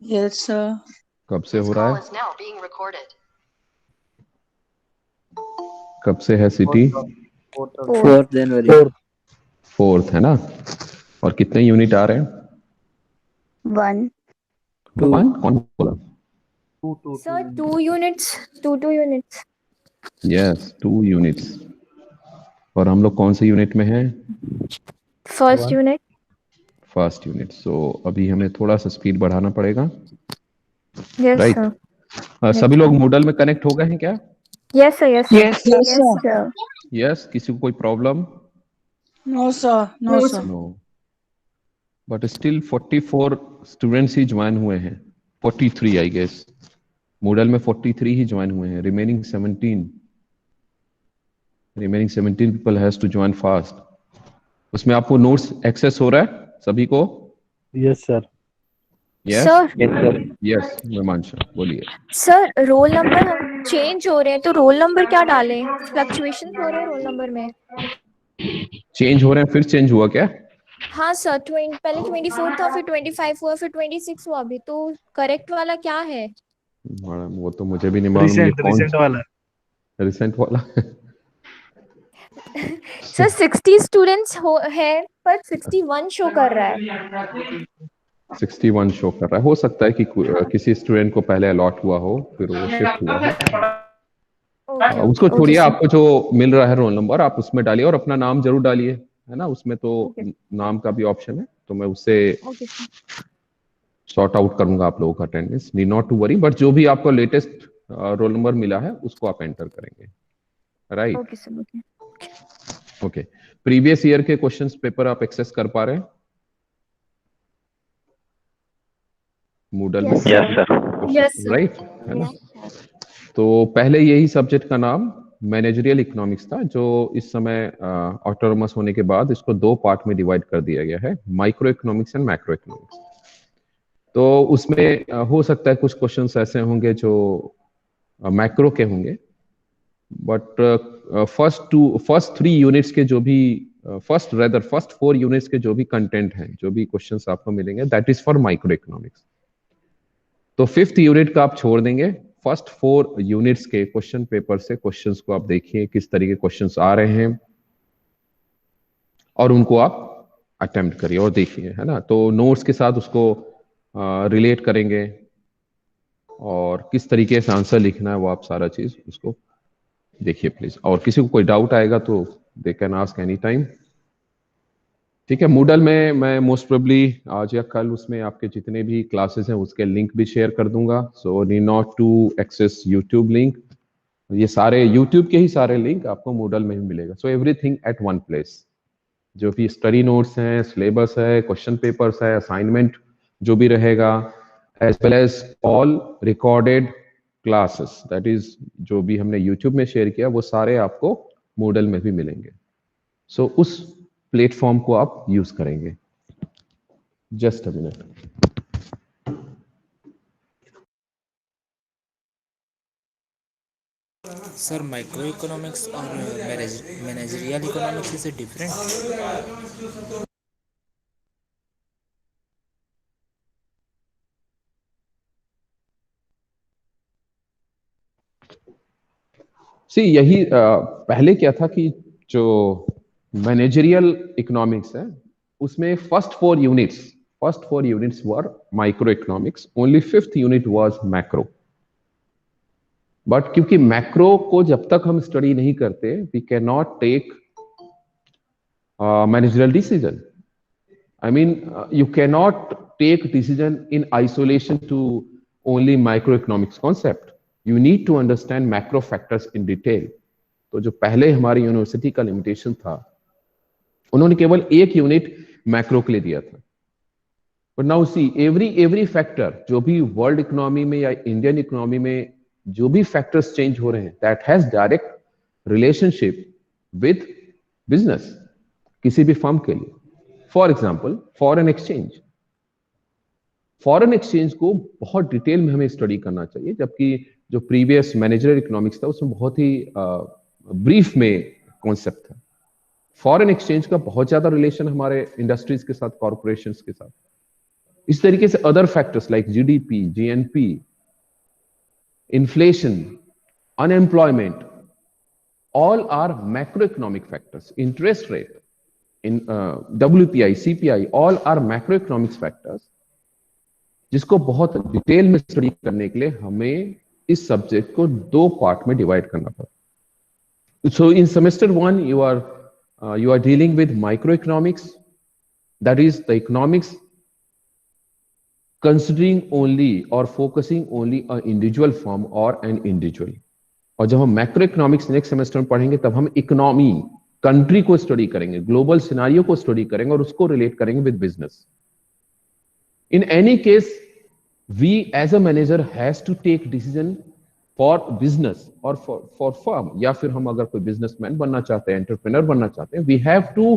Yes, sir. कब से हो रहा है? कब से है सिटी? 4th जनवरी। 4th है ना? और कितने यूनिट आ रहे हैं? 1 2 वन? कौन बोला? sir, 2 units, 2 units. Yes, 2 units. और हम लोग कौन से यूनिट में हैं? First unit. First unit. So अभी हमें थोड़ा सा स्पीड बढ़ाना पड़ेगा, Yes, राइट? sir. सभी लोग मूडल में कनेक्ट हो गए हैं क्या? Yes, sir. Yes, sir. Yes, sir. Sir. Yes, किसी को कोई problem? No, sir. No, sir. No, but still 44 students ही ज्वाइन हुए हैं। 43 आई गेस। मूडल में 43 ही ज्वाइन हुए हैं। Remaining 17 people has to join fast. उसमें आपको नोट्स एक्सेस हो रहा है सभी को? Yes sir. Yes Sir. Yes, Himanshu बोलिए। सर रोल नंबर हम चेंज हो रहे हैं तो रोल नंबर क्या डालें? फ्लक्चुएशन हो रहे हैं रोल नंबर में। चेंज हो रहे हैं, फिर चेंज हुआ क्या? हाँ सर, पहले 24 था, फिर 25 हुआ, फिर 26 हुआ। अभी तो करेक्ट वाला क्या है? मैडम वो तो मुझे भी नहीं मालूम, ये कौन रिसेंट वाला। रिसेंट वाला? सर 60 स्टूडेंट्स है पर 61 शो कर रहा है। 61 शो कर रहा है। हो सकता है कि किसी स्टूडेंट को पहले अलॉट हुआ हो, फिर वो शिफ्ट हुआ हो। उसको छोड़िए, आपको जो मिल रहा है रोल नंबर आप उसमें डालिए और अपना नाम जरूर डालिए, है ना? उसमें तो नाम का भी ऑप्शन है, तो मैं उससे सॉर्ट आउट करूंगा आप लोगों का attendance. Need not to worry, but जो भी आपको लेटेस्ट रोल नंबर मिला है उसको आप एंटर करेंगे, right? Okay sir. Okay. Previous year के क्वेश्चंस पेपर आप एक्सेस कर पा रहे हैं मूडल में? Yes sir. राइट, है ना? तो पहले यही सब्जेक्ट का नाम मैनेजरियल इकोनॉमिक्स था, जो इस समय ऑटोनोमस होने के बाद इसको 2 पार्ट में डिवाइड कर दिया गया है, micro economics and macro economics. तो उसमें हो सकता है कुछ क्वेश्चंस ऐसे होंगे जो मैक्रो के होंगे, बट फर्स्ट 3 यूनिट्स के जो भी फर्स्ट 4 यूनिट्स के जो भी कंटेंट हैं, जो भी क्वेश्चंस आपको मिलेंगे, that is for micro economics. तो 5th यूनिट का आप छोड़ देंगे। फर्स्ट 4 यूनिट्स के क्वेश्चन पेपर से क्वेश्चंस को आप देखिए किस तरीके क्वेश्चंस आ रहे हैं और उनको आप अटेम्प्ट करिए और देखिए, है ना? तो नोट्स के साथ उसको रिलेट करेंगे और किस तरीके से आंसर लिखना है वो आप सारा चीज उसको देखिए प्लीज। और किसी को कोई डाउट आएगा तो they can ask any time, ठीक है? मूडल में मैं मोस्ट प्रोबेबली आज या कल उसमें आपके जितने भी क्लासेस हैं उसके लिंक भी शेयर कर दूंगा। So need not to access YouTube link, ये सारे यूट्यूब के ही सारे लिंक आपको मूडल में ही मिलेगा। So everything at one place, जो भी स्टडी नोट्स हैं, सिलेबस है, क्वेश्चन पेपर्स है, असाइनमेंट जो भी रहेगा, as well as all recorded classes, that is जो भी हमने यूट्यूब में शेयर किया वो सारे आपको मूडल में भी मिलेंगे। सो उस प्लेटफॉर्म को आप यूज करेंगे। Just a minute. Sir micro economics और मैनेजरियल इकोनॉमिक्स इज डिफरेंट? सी यही पहले क्या था कि जो मैनेजरियल इकोनॉमिक्स है उसमें first four units were micro economics, only 5th unit was macro. But क्योंकि मैक्रो को जब तक हम स्टडी नहीं करते, we can not take managerial decision. I mean, you cannot take decision in isolation to only microeconomics concept. You need to understand macro factors in detail. तो जो पहले हमारी यूनिवर्सिटी का लिमिटेशन था, उन्होंने केवल एक यूनिट मैक्रो के लिए दिया था। But now see every factor, जो भी वर्ल्ड इकोनॉमी में या इंडियन इकोनॉमी में जो भी फैक्टर्स चेंज हो रहे हैं, that has direct relationship with business, किसी भी फर्म के लिए। For example foreign exchange, foreign exchange को बहुत डिटेल में हमें स्टडी करना चाहिए, जबकि जो प्रीवियस मैनेजरियल इकोनॉमिक्स था उसमें बहुत ही ब्रीफ में कॉन्सेप्ट था। फॉरेन एक्सचेंज का बहुत ज्यादा रिलेशन हमारे इंडस्ट्रीज के साथ, कॉर्पोरेशंस के साथ, इस तरीके से other factors like GDP, GNP, inflation, unemployment, all are macroeconomic factors. Interest rate, in WPI, CPI, all are macroeconomic factors, जिसको बहुत डिटेल में स्टडी करने के लिए हमें इस सब्जेक्ट को 2 पार्ट में डिवाइड करना पड़ा. So in semester 1 you are dealing with microeconomics, that is the economics considering only or focusing only on individual firm or an individual. और जब हम मैक्रो इकोनॉमिक्स नेक्स्ट सेमेस्टर में पढ़ेंगे तब हम इकोनॉमी, कंट्री को स्टडी करेंगे, ग्लोबल सिनारियो को स्टडी करेंगे और उसको रिलेट करेंगे with business. In any case we as a manager has to take decision for business और फॉर फर्म, या फिर हम अगर कोई बिजनेसमैन बनना चाहते हैं, एंटरप्रेन्योर बनना चाहते हैं, we have to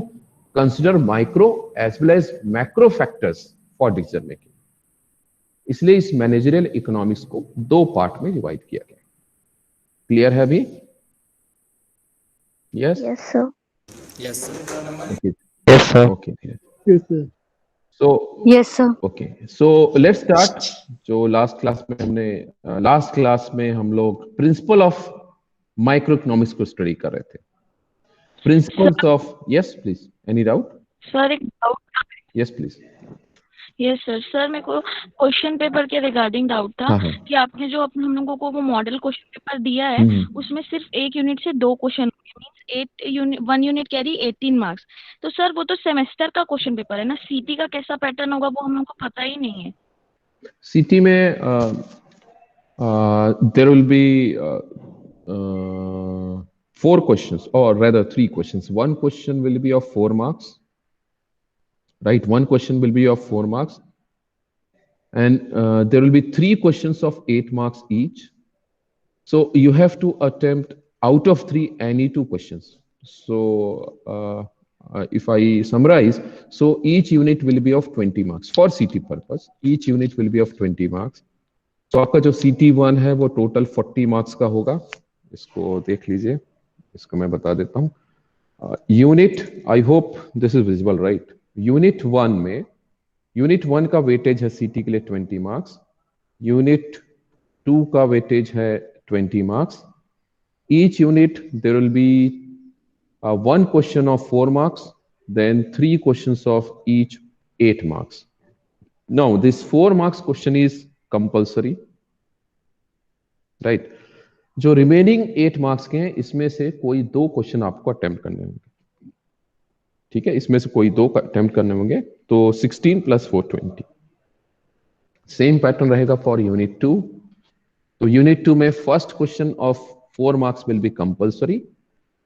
consider micro as well as macro factors for decision making. इसलिए इस मैनेजरियल इकोनॉमिक्स को 2 पार्ट में डिवाइड किया गया. क्लियर है अभी? Yes sir. Yes, sir. Yes, sir. Okay. Yes, sir. So Yes, sir. Okay, so let's start. जो last class में हम लोग प्रिंसिपल ऑफ माइक्रो इकोनॉमिक्स को स्टडी कर रहे थे. Principles of, yes please, any doubt? Sir एक doubt. Yes please. Yes sir. Sir मेरे को क्वेश्चन पेपर के रिगार्डिंग डाउट था हाँ, हाँ. कि आपने जो हम लोगों को वो मॉडल क्वेश्चन पेपर दिया है उसमें सिर्फ एक यूनिट से 2 question, means 1 unit carry 18 marks. तो सर वो तो सेमेस्टर का क्वेश्चन पेपर है ना, सीटी का कैसा पैटर्न होगा वो हम लोग को पता ही नहीं है. सीटी में there will be 4 questions, or rather 3 questions. One question will be of 4 marks, right? One question will be of 4 marks, and there will be 3 questions of 8 marks each. So you have to attempt out of 3 any 2 questions. So if I summarize, so each unit will be of 20 marks for CT purpose. Each unit will be of 20 marks. तो आपका जो CT1 है वो total 40 marks का होगा. इसको देख लीजिए, इसको मैं बता देता हूँ. Unit, I hope this is visible, right? Unit 1 में, यूनिट 1 का वेटेज है CT के लिए 20 मार्क्स. यूनिट 2 का वेटेज है 20 marks. Each unit there will be 1 question of 4 marks, then 3 questions of each 8 marks. Now this 4 marks question is compulsory, right? जो remaining 8 marks के हैं इसमें से कोई 2 क्वेश्चन आपको अटेम्प्ट करने होंगे. ठीक है, इसमें से कोई 2 अटेम्प्ट करने होंगे. तो 16 + 4 20. सेम पैटर्न रहेगा फॉर यूनिट 2. तो यूनिट 2 में first question of 4 marks will be compulsory.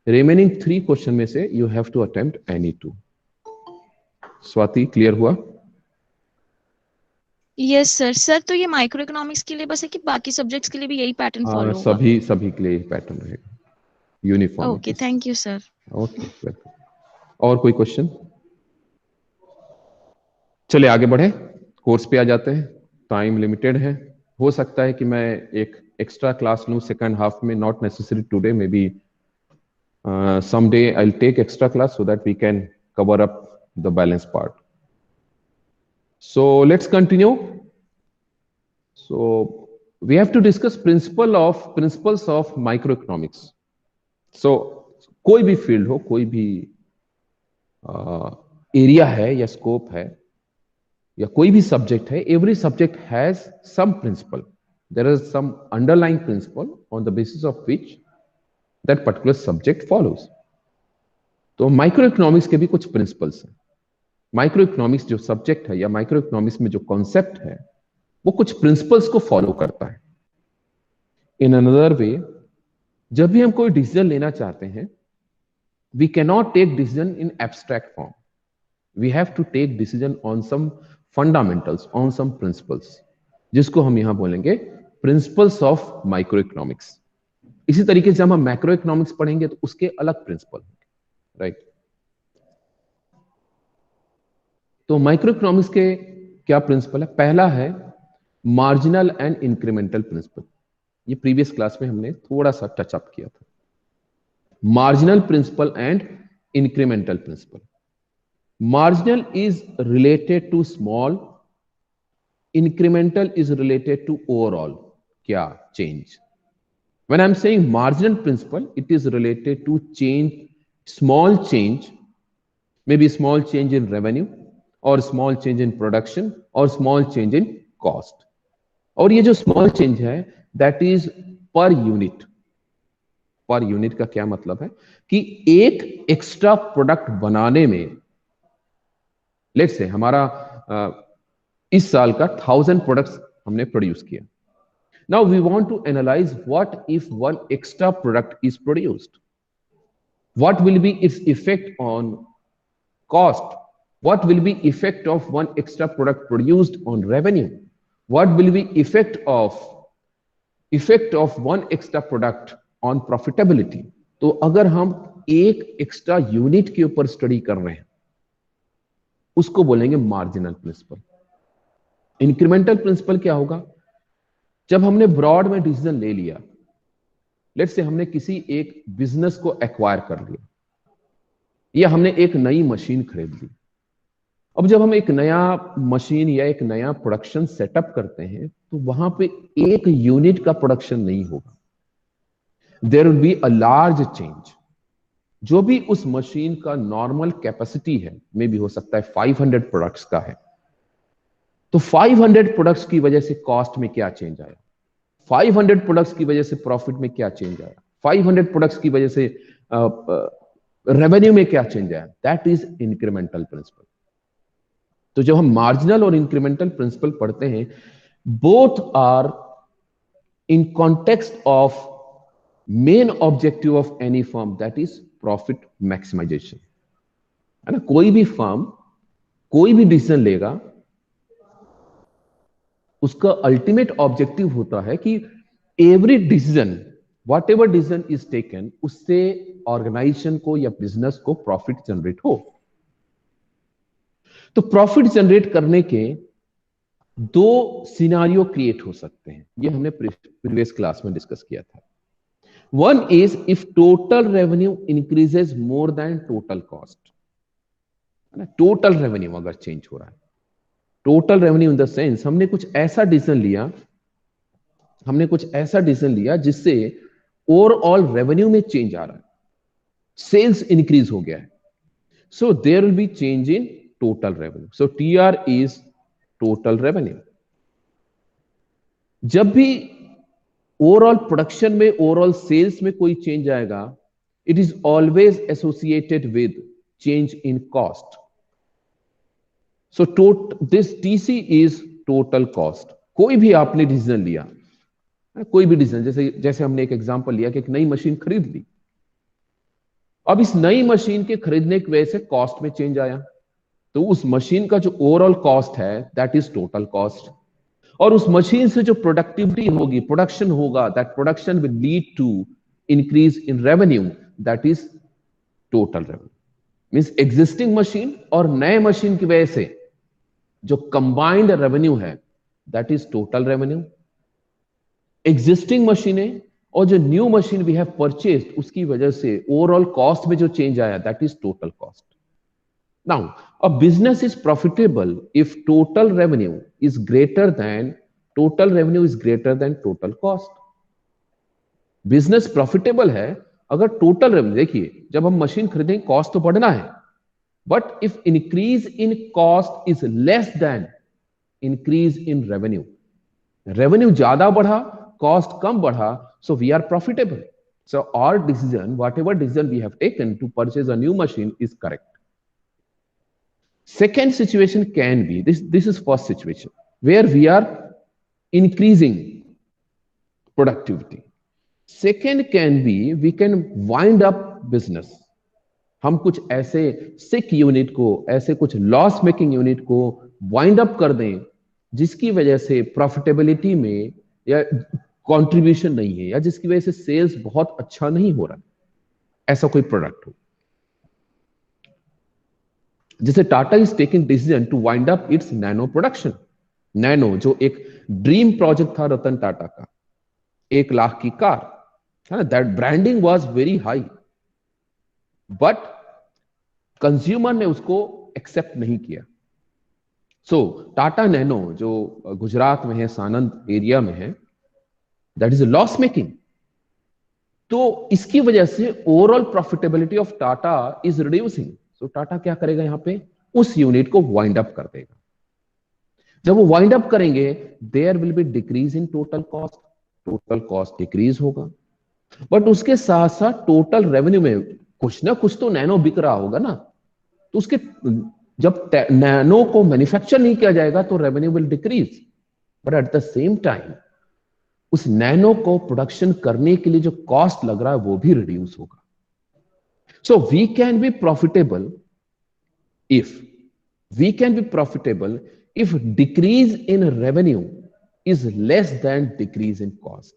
Remaining 3 question में से you have to attempt any 2. Swati, clear हुआ? Yes sir. सर तो ये माइक्रो इकोनॉमिक्स के लिए बस है कि बाकी सब्जेक्ट्स के लिए भी यही पैटर्न फॉलो होगा? सभी के लिए यही पैटर्न रहेगा, uniform. Okay, thank you sir. Okay, welcome. और कोई क्वेश्चन? चलिए आगे बढ़े, कोर्स पे आ जाते हैं. टाइम लिमिटेड है. हो सकता है कि मैं एक एक्स्ट्रा क्लास लूं सेकंड हाफ में, not necessary today, may be someday I'll take extra class so that we can cover up the balance part. So let's continue. So we have to discuss principles of microeconomics. So कोई भी field हो, कोई भी area है या scope है या कोई भी सब्जेक्ट है, every subject has some principle. There is some underlying principle on the basis of which that particular subject follows. तो माइक्रो इकोनॉमिक्स के भी कुछ प्रिंसिपल्स हैं. माइक्रो इकोनॉमिक्स जो सब्जेक्ट है या माइक्रो इकोनॉमिक्स में जो कॉन्सेप्ट है वो कुछ प्रिंसिपल्स को फॉलो करता है. इन अनदर वे, जब भी हम कोई डिसीजन लेना चाहते हैं, we can not take decision in abstract form. We have to take decision on some fundamentals, on some principles, जिसको हम यहां बोलेंगे प्रिंसिपल्स ऑफ माइक्रो इकोनॉमिक्स. इसी तरीके से जब हम मैक्रो इकोनॉमिक्स पढ़ेंगे तो उसके अलग प्रिंसिपल, राइट? तो माइक्रो इकोनॉमिक्स के क्या प्रिंसिपल है? पहला है मार्जिनल एंड इंक्रीमेंटल प्रिंसिपल. ये प्रीवियस क्लास में हमने थोड़ा सा टच अप किया था. Marginal principle and incremental principle. Marginal is related to small incremental is related to overall क्या change. When I'm saying marginal principle, it is related to change, small change, maybe small change in revenue or small change in production or small change in cost. और ये जो small change है that is per unit. Per unit का क्या मतलब है कि एक एक्स्ट्रा प्रोडक्ट बनाने में, लेट्स से हमारा इस साल का 1000 प्रोडक्ट्स हमने प्रोड्यूस किया. Now we want to analyse what if one extra product is produced, what will be its effect on cost, what will be effect of one extra product produced on revenue, what will be effect of one extra product on profitability. तो अगर हम एक extra unit के ऊपर study कर रहे हैं उसको बोलेंगे मार्जिनल प्रिंसिपल. इंक्रीमेंटल प्रिंसिपल क्या होगा? जब हमने ब्रॉड में डिसीजन ले लिया, लेट्स से हमने किसी एक बिजनेस को एक्वायर कर लिया या हमने एक नई मशीन खरीद ली. अब जब हम एक नया मशीन या एक नया प्रोडक्शन सेटअप करते हैं तो वहां पे एक यूनिट का प्रोडक्शन नहीं होगा. There will be a large change. जो भी उस मशीन का नॉर्मल कैपेसिटी है, मे भी हो सकता है 500 प्रोडक्ट्स का है, तो 500 प्रोडक्ट्स की वजह से कॉस्ट में क्या चेंज आया, 500 प्रोडक्ट्स की वजह से प्रॉफिट में क्या चेंज आया, 500 प्रोडक्ट्स की वजह से रेवेन्यू में क्या चेंज आया. That is incremental principle. तो जब हम मार्जिनल और इंक्रीमेंटल प्रिंसिपल पढ़ते हैं, both are in context of main objective of any firm, that is profit maximisation. है ना? कोई भी फर्म कोई भी डिसीजन लेगा, उसका अल्टीमेट ऑब्जेक्टिव होता है कि every decision, what ever decision is taken, उससे ऑर्गेनाइजेशन को या बिजनेस को प्रॉफिट जनरेट हो. तो प्रॉफिट जनरेट करने के दो सिनारियो क्रिएट हो सकते हैं. ये हमने प्रीवियस क्लास में डिस्कस किया था. One is if total revenue increases more than total cost. Total revenue अगर चेंज हो रहा है, total revenue in the sense हमने कुछ ऐसा डिसीजन लिया जिससे ओवरऑल रेवेन्यू में चेंज आ रहा है, सेल्स इंक्रीज हो गया है. So there will be change in total revenue. So TR is total revenue. जब भी ओवरऑल प्रोडक्शन में, ओवरऑल सेल्स में कोई चेंज आएगा, it is always associated with change in cost. So this TC is total cost. कोई भी आपने decision लिया, कोई भी डिसीजन, जैसे हमने एक एग्जांपल लिया कि एक नई मशीन खरीद ली. अब इस नई मशीन के खरीदने की वजह से कॉस्ट में चेंज आया, तो उस मशीन का जो ओवरऑल कॉस्ट है दैट इज टोटल कॉस्ट. और उस मशीन से जो प्रोडक्टिविटी होगी, प्रोडक्शन होगा, that production will lead to increase in revenue, that is total revenue. Means existing machine और नए मशीन की वजह से जो कंबाइंड रेवेन्यू है that is total revenue. Existing मशीनें और जो new machine we have purchased, उसकी वजह से ओवरऑल कॉस्ट में जो चेंज आया that is total cost. Now, a business is profitable if total revenue is greater than total cost. Business profitable है अगर total revenue, देखिए जब हम मशीन खरीदेंगे कॉस्ट तो बढ़ना है, but if increase in cost is less than increase in revenue, revenue ज्यादा बढ़ा, cost कम बढ़ा, so we are profitable. So our decision, whatever decision we have taken to purchase a new machine is correct. Second situation can be, this is first situation, where we are increasing productivity. Second can be, we can wind up business. हम कुछ ऐसे sick unit को, ऐसे कुछ loss making unit को wind up कर दें जिसकी वजह से profitability में या contribution नहीं है, या जिसकी वजह से sales बहुत अच्छा नहीं हो रहा है, ऐसा कोई प्रोडक्ट हो. जैसे Tata is taking decision to wind up its Nano production. Nano जो एक ड्रीम प्रोजेक्ट था रतन टाटा का, 1 लाख की कार है ना, that branding was very high, but consumer ने उसको एक्सेप्ट नहीं किया. सो टाटा नैनो जो गुजरात में है, सानंद एरिया में है, दैट इज लॉस मेकिंग। तो इसकी वजह से overall profitability of Tata is reducing. So Tata क्या करेगा, यहां पे उस यूनिट को वाइंड अप कर देगा। जब वो वाइंड अप करेंगे, there will be decrease in total cost decrease होगा, बट उसके साथ साथ टोटल रेवेन्यू में कुछ ना कुछ तो नैनो बिक रहा होगा ना। तो उसके जब नैनो को मैन्युफैक्चर नहीं किया जाएगा तो revenue will decrease, but at the same time उस नैनो को प्रोडक्शन करने के लिए जो कॉस्ट लग रहा है वो भी रिड्यूस होगा। So we can be profitable if decrease in revenue is less than decrease in cost.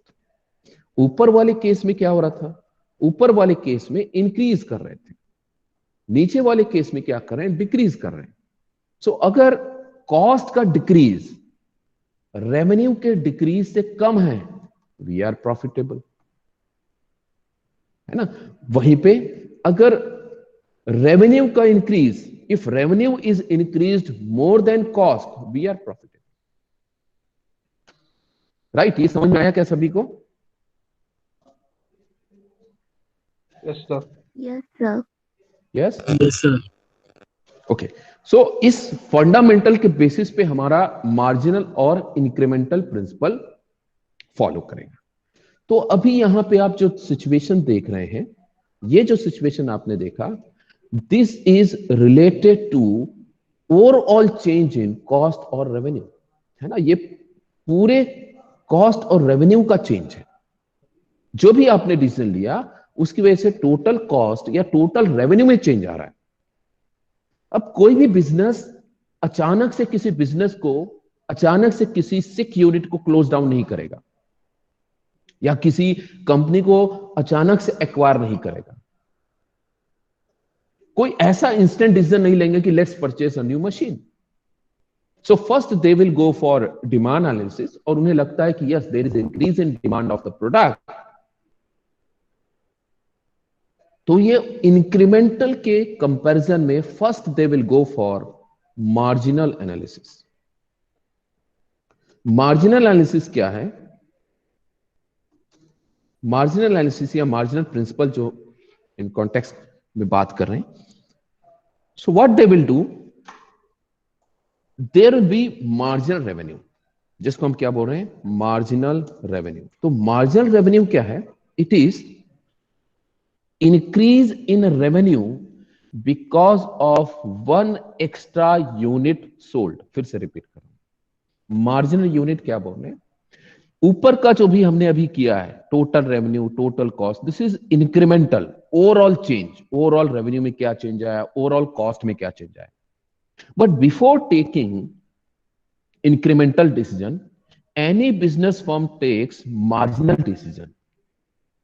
ऊपर वाले केस में क्या हो रहा था, ऊपर वाले केस में इंक्रीज कर रहे थे, नीचे वाले केस में क्या कर रहे हैं, डिक्रीज कर रहे हैं। सो अगर कॉस्ट का डिक्रीज रेवेन्यू के डिक्रीज से कम है, वी आर प्रॉफिटेबल, है ना। वहीं पे अगर रेवेन्यू का increase, if revenue is increased more than cost, we are profitable, right. ये समझ में आया क्या सभी को? Yes sir. Yes, sir. Yes Yes, sir. Okay. So इस फंडामेंटल के बेसिस पे हमारा मार्जिनल और इंक्रीमेंटल प्रिंसिपल फॉलो करेगा। तो अभी यहां पे आप जो सिचुएशन देख रहे हैं, ये जो सिचुएशन आपने देखा, this is related to overall change in cost और रेवेन्यू, है ना। ये पूरे कॉस्ट और रेवेन्यू का चेंज है। जो भी आपने डिसीजन लिया उसकी वजह से टोटल कॉस्ट या टोटल रेवेन्यू में चेंज आ रहा है। अब कोई भी बिजनेस अचानक से किसी सिक यूनिट को क्लोज डाउन नहीं करेगा, या किसी कंपनी को अचानक से एक्वायर नहीं करेगा। कोई ऐसा इंस्टेंट डिसीजन नहीं लेंगे कि let's purchase a new machine. So first they will go for demand analysis, और उन्हें लगता है कि yes there is increase in demand of the product, तो ये इंक्रीमेंटल के कंपैरिजन में first they will go for marginal analysis. Marginal analysis क्या है? मार्जिनल एनालिसिस या मार्जिनल प्रिंसिपल जो इन कॉन्टेक्स्ट में बात कर रहे हैं, so what they will do, there will be marginal revenue, जिसको हम क्या बोल रहे हैं, मार्जिनल रेवेन्यू। तो मार्जिनल रेवेन्यू क्या है? It is increase in revenue because of one extra unit sold। फिर से रिपीट कर रहा हूं, मार्जिनल यूनिट क्या बोल रहे हैं? ऊपर का जो भी हमने अभी किया है, total revenue, total cost, this is incremental, overall change, overall revenue में क्या चेंज आया, ओवरऑल कॉस्ट में क्या चेंज आया। But before taking incremental decision, any business firm takes marginal decision.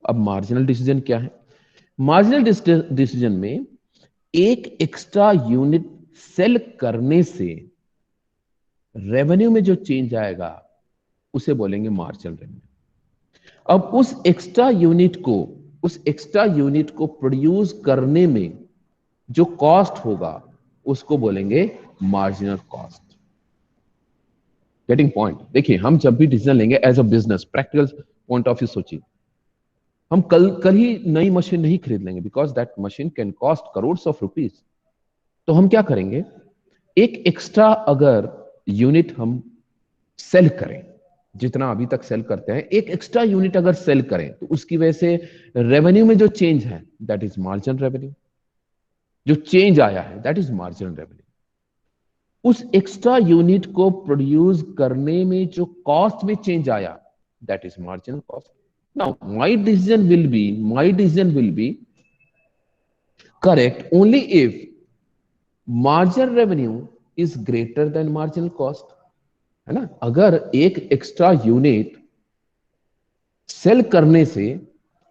अब मार्जिनल डिसीजन क्या है? मार्जिनल डिसीजन में एक एक्स्ट्रा यूनिट सेल करने से रेवेन्यू में जो चेंज आएगा उसे बोलेंगे मार्जिनल रेवेन्यू। अब उस एक्स्ट्रा यूनिट को प्रोड्यूस करने में जो कॉस्ट होगा उसको बोलेंगे मार्जिनल कॉस्ट। Getting point? देखिए, हम जब भी डिसीजन लेंगे as a business, practical point of view सोचिए, हम कल ही नई मशीन नहीं खरीद लेंगे, because that machine can cost crore of rupees. तो हम क्या करेंगे, एक एक्स्ट्रा अगर यूनिट हम सेल करें, जितना अभी तक सेल करते हैं, एक एक्स्ट्रा यूनिट अगर सेल करें तो उसकी वजह से रेवेन्यू में जो चेंज है दैट इज मार्जिनल रेवेन्यू। जो चेंज आया है दैट इज मार्जिनल रेवेन्यू। उस एक्स्ट्रा यूनिट को प्रोड्यूस करने में जो कॉस्ट में चेंज आया that is marginal cost. Now, my decision will be correct only if marginal revenue is greater than marginal cost, है ना। अगर एक एक्स्ट्रा यूनिट सेल करने से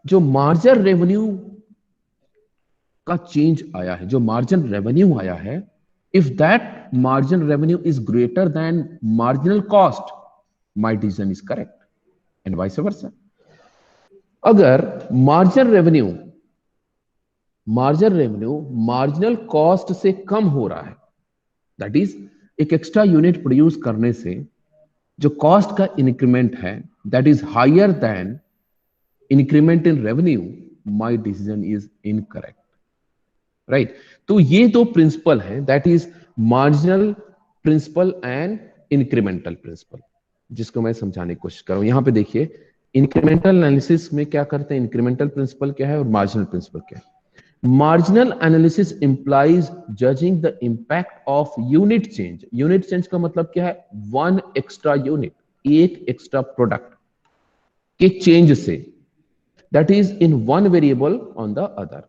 जो मार्जिनल रेवेन्यू का चेंज आया है, जो मार्जिनल रेवेन्यू आया है, if that marginal revenue is greater than marginal cost, my decision is correct, and vice versa. अगर मार्जिनल रेवेन्यू मार्जिनल कॉस्ट से कम हो रहा है, दैट इज एक एक्स्ट्रा यूनिट प्रोड्यूस करने से जो कॉस्ट का इंक्रीमेंट है that is higher than increment in revenue, my decision is incorrect, right. तो ये दो प्रिंसिपल हैं, that is marginal principle and incremental principle, जिसको मैं समझाने की कोशिश कर रहा हूं। यहां पे देखिए इंक्रीमेंटल एनालिसिस में क्या करते हैं, इंक्रीमेंटल प्रिंसिपल क्या है और मार्जिनल प्रिंसिपल क्या है। Marginal analysis implies judging the impact of unit change. Unit change का मतलब क्या है, वन एक्स्ट्रा यूनिट, एक एक्स्ट्रा प्रोडक्ट के चेंज से, that is in one variable on the other.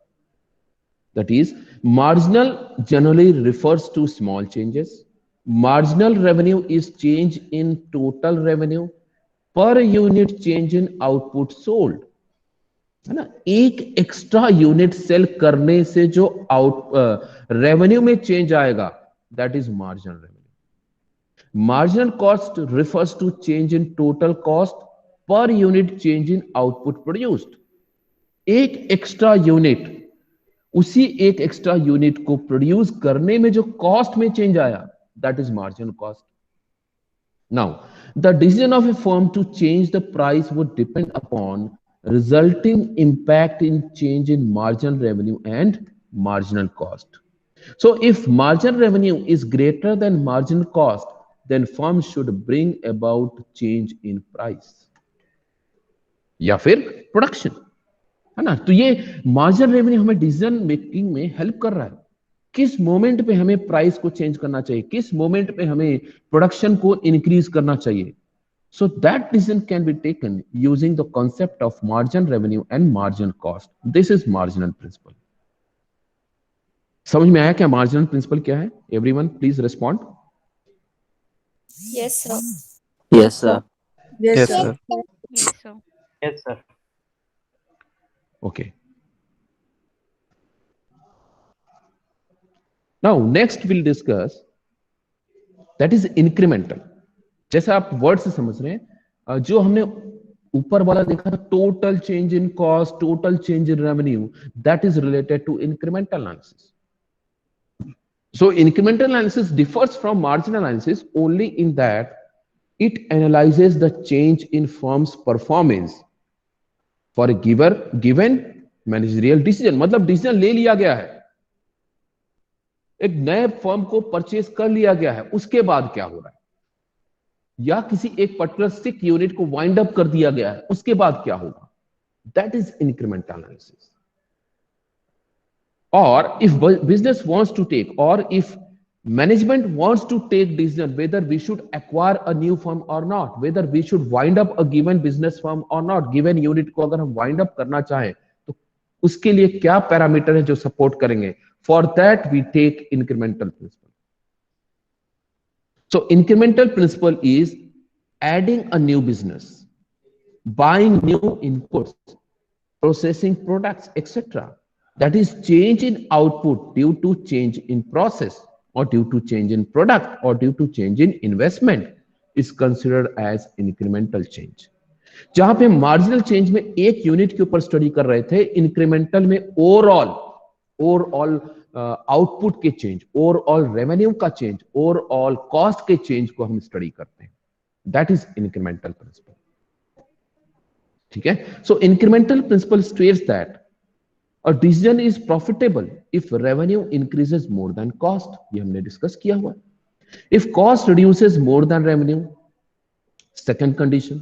That is, marginal generally refers to small changes. Marginal revenue is change in total revenue per unit change in output sold. है ना, एक extra unit cell करने से जो revenue में change आएगा that is marginal revenue. Marginal cost refers to change in total cost per unit change in output produced. एक extra unit, उसी एक एक्स्ट्रा यूनिट को प्रोड्यूस करने में जो कॉस्ट में चेंज आया that is marginal cost. Now the decision of a firm to change the price would depend upon resulting impact in change in marginal revenue and marginal cost. So if marginal revenue is greater than marginal cost then firm should bring about change in price या फिर production, है ना। तो ये marginal revenue हमें decision making में help कर रहा है, किस मोमेंट पे हमें प्राइस को चेंज करना चाहिए, किस मोमेंट पे हमें प्रोडक्शन को इंक्रीज करना चाहिए। So that decision can be taken using the concept of marginal revenue and marginal cost. This is marginal principle. समझ में आया क्या मार्जिनल प्रिंसिपल क्या है? Everyone please respond. Yes, sir. Yes, sir. Yes, sir. Yes, sir. Yes, sir. Okay. Now next we'll discuss that is incremental. जैसे आप word से समझ रहे हैं, जो हमने ऊपर वाला देखा था total change in cost, total change in revenue, that is related to incremental analysis. So incremental analysis differs from marginal analysis only in that it analyzes the change in firm's performance for a given managerial decision. मतलब decision ले लिया गया है, एक नए firm को purchase कर लिया गया है, उसके बाद क्या हो रहा है, या किसी एक पर्टिकुलर सिक यूनिट को वाइंड अप कर दिया गया है, उसके बाद क्या होगा, that is incremental analysis. Or if business wants to take, or if management wants to take decision whether we should acquire a new firm or not, whether we should wind up a given business firm or not, given unit को अगर हम wind up करना चाहें तो उसके लिए क्या parameter है जो सपोर्ट करेंगे, for that we take incremental principle. So incremental principle is adding a new business, buying new inputs, processing products, etc. That is change in output due to change in process or due to change in product or due to change in investment is considered as incremental change. जहां पे marginal change में एक unit के ऊपर study कर रहे थे, incremental में ओवरऑल आउटपुट के चेंज, ओवरऑल रेवेन्यू का चेंज, ओवरऑल कॉस्ट के चेंज को हम स्टडी करते हैं. That is incremental principle. ठीक है. So incremental principle states that a decision is profitable if revenue increases more than cost. ये हमने डिस्कस किया हुआ. If cost reduces more than revenue, second condition.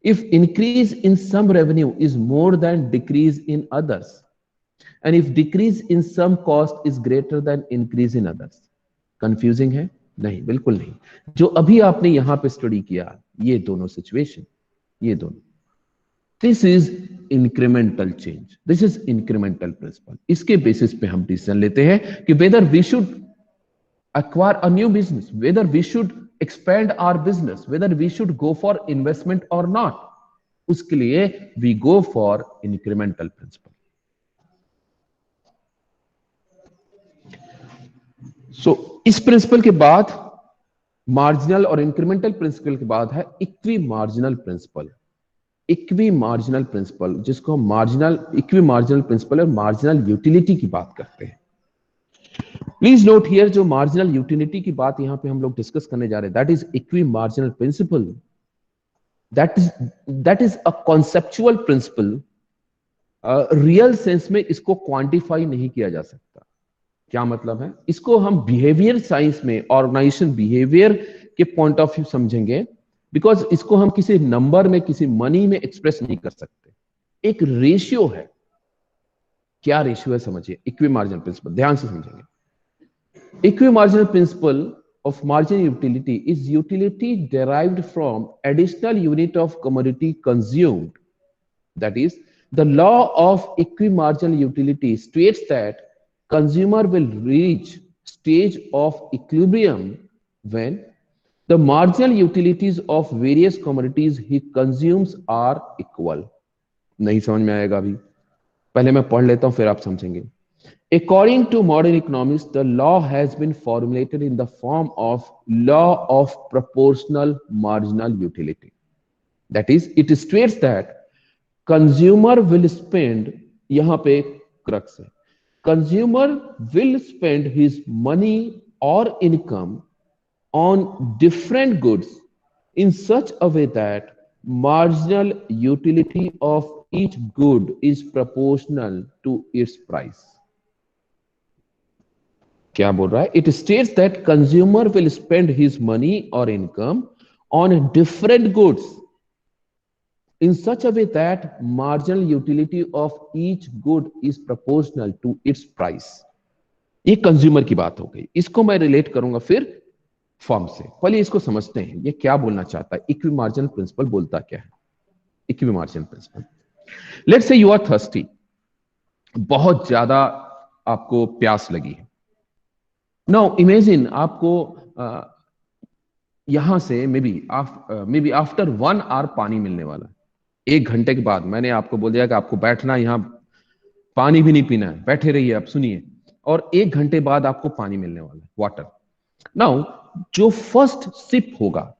If increase in some revenue is more than decrease in others, and if decrease in some cost is greater than increase in others. Confusing है? नहीं, बिल्कुल नहीं. जो अभी आपने यहां पे study किया, ये दोनों सिचुएशन, ये दोनों, this is incremental change, this is incremental principle. इसके बेसिस पे हम डिसीजन लेते हैं कि whether we should acquire a new business, whether we should expand our business, whether we should go for investment or not. उसके लिए we go for incremental principle. So इस principle के बाद, मार्जिनल और इंक्रीमेंटल प्रिंसिपल के बाद है equi marginal principle. Equi marginal principle, जिसको हम इक्वी मार्जिनल प्रिंसिपल और मार्जिनल यूटिलिटी की बात करते हैं. प्लीज नोट हियर, जो मार्जिनल यूटिलिटी की बात यहां पे हम लोग डिस्कस करने जा रहे हैं, that is equi marginal principle. That is a conceptual principle. Real sense में इसको क्वांटिफाई नहीं किया जा सकता। क्या मतलब है? इसको हम बिहेवियर साइंस में ऑर्गेनाइजेशन बिहेवियर के पॉइंट ऑफ व्यू समझेंगे, बिकॉज इसको हम किसी नंबर में, किसी मनी में एक्सप्रेस नहीं कर सकते। एक रेशियो है। क्या रेशियो है समझिए, इक्वी मार्जिनल प्रिंसिपल, ध्यान से समझेंगे। Equity marginal principle of marginal utility is utility derived from additional unit of commodity consumed. That is, the law of equity marginal utility states that consumer will reach stage of equilibrium when the marginal utilities of various commodities he consumes are equal. नहीं समझ में आएगा अभी, पहले मैं पढ़ लेता हूं फिर आप समझेंगे। According to modern economics, the law has been formulated in the form of law of proportional marginal utility. That is, it states that consumer will spend, यहां पे crux है, consumer will spend his money or income on different goods in such a way that marginal utility of each good is proportional to its price. क्या बोल रहा है? It states that consumer will spend his money और income on different goods in such a way that marginal utility of each good is proportional to its price. ये consumer की बात हो गई। इसको मैं रिलेट करूंगा फिर फॉर्म से। पहले इसको समझते हैं ये क्या बोलना चाहता है। इक्वी मार्जिनल प्रिंसिपल बोलता क्या है? Equi marginal principle, let's say you are thirsty, बहुत ज्यादा आपको प्यास लगी है। नाउ इमेजिन आपको यहां से मे बी आफ्टर 1 आवर पानी मिलने वाला है। 1 घंटे के बाद मैंने आपको बोल दिया कि आपको बैठना, यहां पानी भी नहीं पीना है, बैठे रहिए आप, सुनिए। और 1 घंटे बाद आपको पानी मिलने वाला है, वाटर। नाउ जो फर्स्ट सिप होगा,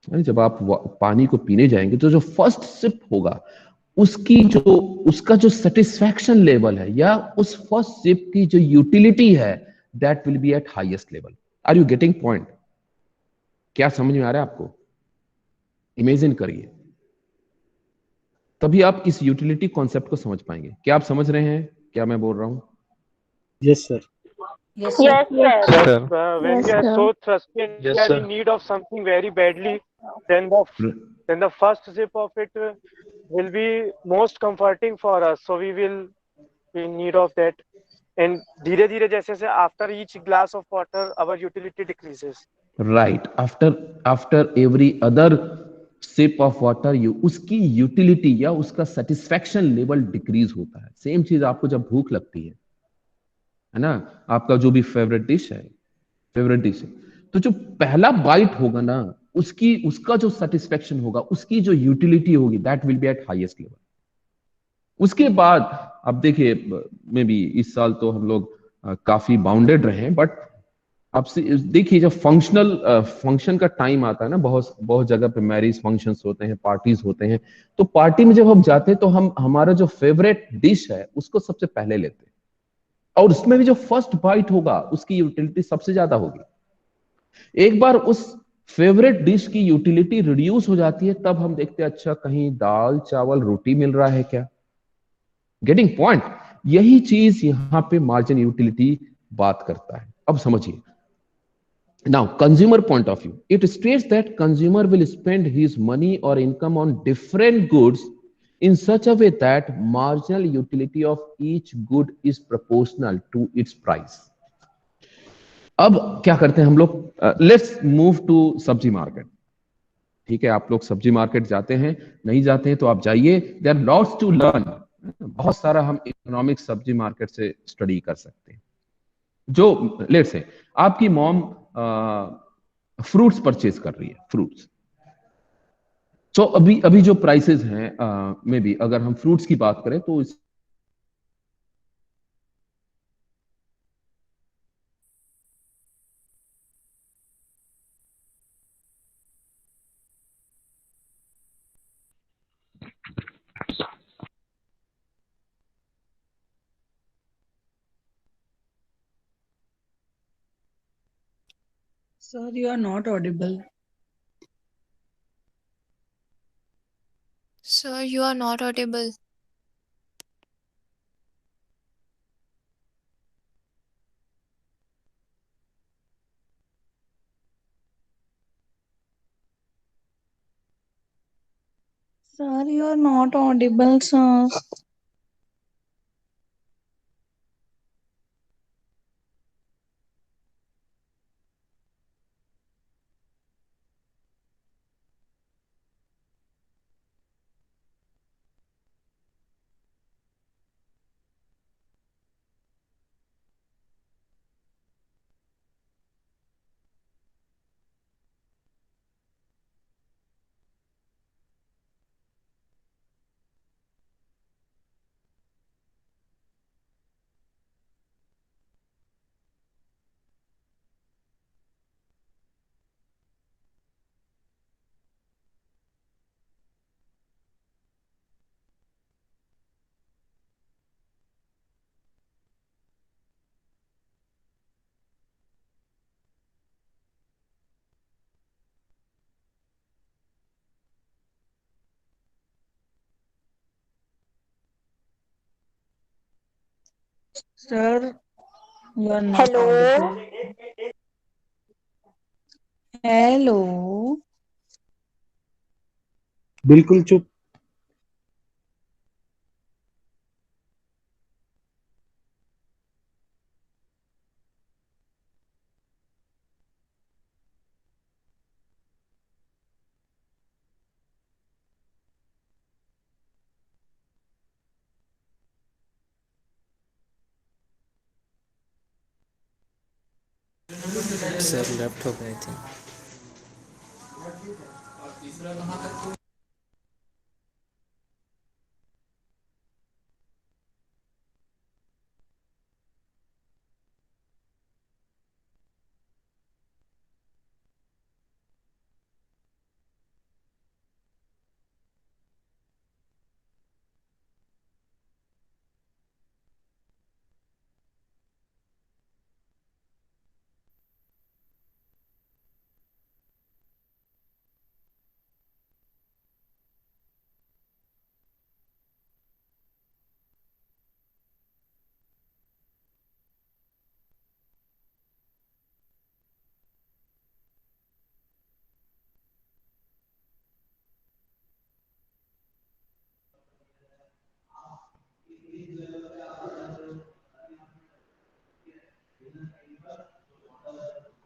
जब आप पानी को पीने जाएंगे तो जो फर्स्ट सिप होगा उसका जो सेटिस्फैक्शन लेवल है या उस फर्स्ट सिप की जो यूटिलिटी है, that will be at highest level. Are you getting point? क्या समझ में आ रहा है आपको? इमेजिन करिए, तभी आप इस यूटिलिटी कॉन्सेप्ट को समझ पाएंगे। क्या आप समझ रहे हैं क्या मैं बोल रहा हूं? Yes, sir. Yes, sir. Yes, Yes, sir. sir. When Yes, we are sir. so thirsty and Yes, we are sir. in need of something very badly, then the first sip of it will be most comforting for us. So we will be in need of that. And धीरे धीरे जैसे से after each glass of water, our utility decreases. Right, after every other sip of water उसकी utility या उसका satisfaction level decrease होता है। Same चीज आपको जब भूख लगती है ना, आपका जो भी फेवरेट डिश है, तो जो पहला बाइट होगा ना, उसका जो सेटिस्फैक्शन होगा, उसकी जो यूटिलिटी होगी, that will be at highest level. उसके बाद अब देखिए, मे बी इस साल तो हम लोग काफी बाउंडेड रहे, बट अब देखिए जब फंक्शन का टाइम आता है ना, बहुत बहुत जगह पे मैरिज फंक्शंस होते हैं, पार्टीज होते हैं, तो पार्टी में जब हम जाते हैं तो हम हमारा जो फेवरेट डिश है उसको सबसे पहले लेते हैं, और उसमें भी जो फर्स्ट बाइट होगा उसकी यूटिलिटी सबसे ज्यादा होगी। एक बार उस फेवरेट डिश की यूटिलिटी रिड्यूस हो जाती है, तब हम देखते हैं अच्छा कहीं दाल चावल रोटी मिल रहा है क्या। Getting point? यही चीज यहां पे मार्जिन यूटिलिटी बात करता है। अब समझिए, now consumer point of view, it states that consumer will spend his money or income on different goods in such a way that marginal utility of each good is proportional to its price. अब क्या करते हैं हम लोग? Let's move to सब्जी market. ठीक है, आप लोग सब्जी मार्केट जाते हैं, नहीं जाते हैं तो आप जाइए, there are lots to learn. बहुत सारा हम इकोनॉमिक्स सब्जी मार्केट से स्टडी कर सकते हैं। जो लेट्स से आपकी मॉम फ्रूट्स परचेज कर रही है, फ्रूट्स, तो अभी जो प्राइसेस हैं, मे बी अगर हम फ्रूट्स की बात करें तो Sir, you are not audible. Sir, you are not audible. Sir, you are not audible, sir. Sir, you are not audible. Hello. बिल्कुल चुप. सर लेफ्ट हो गए थे.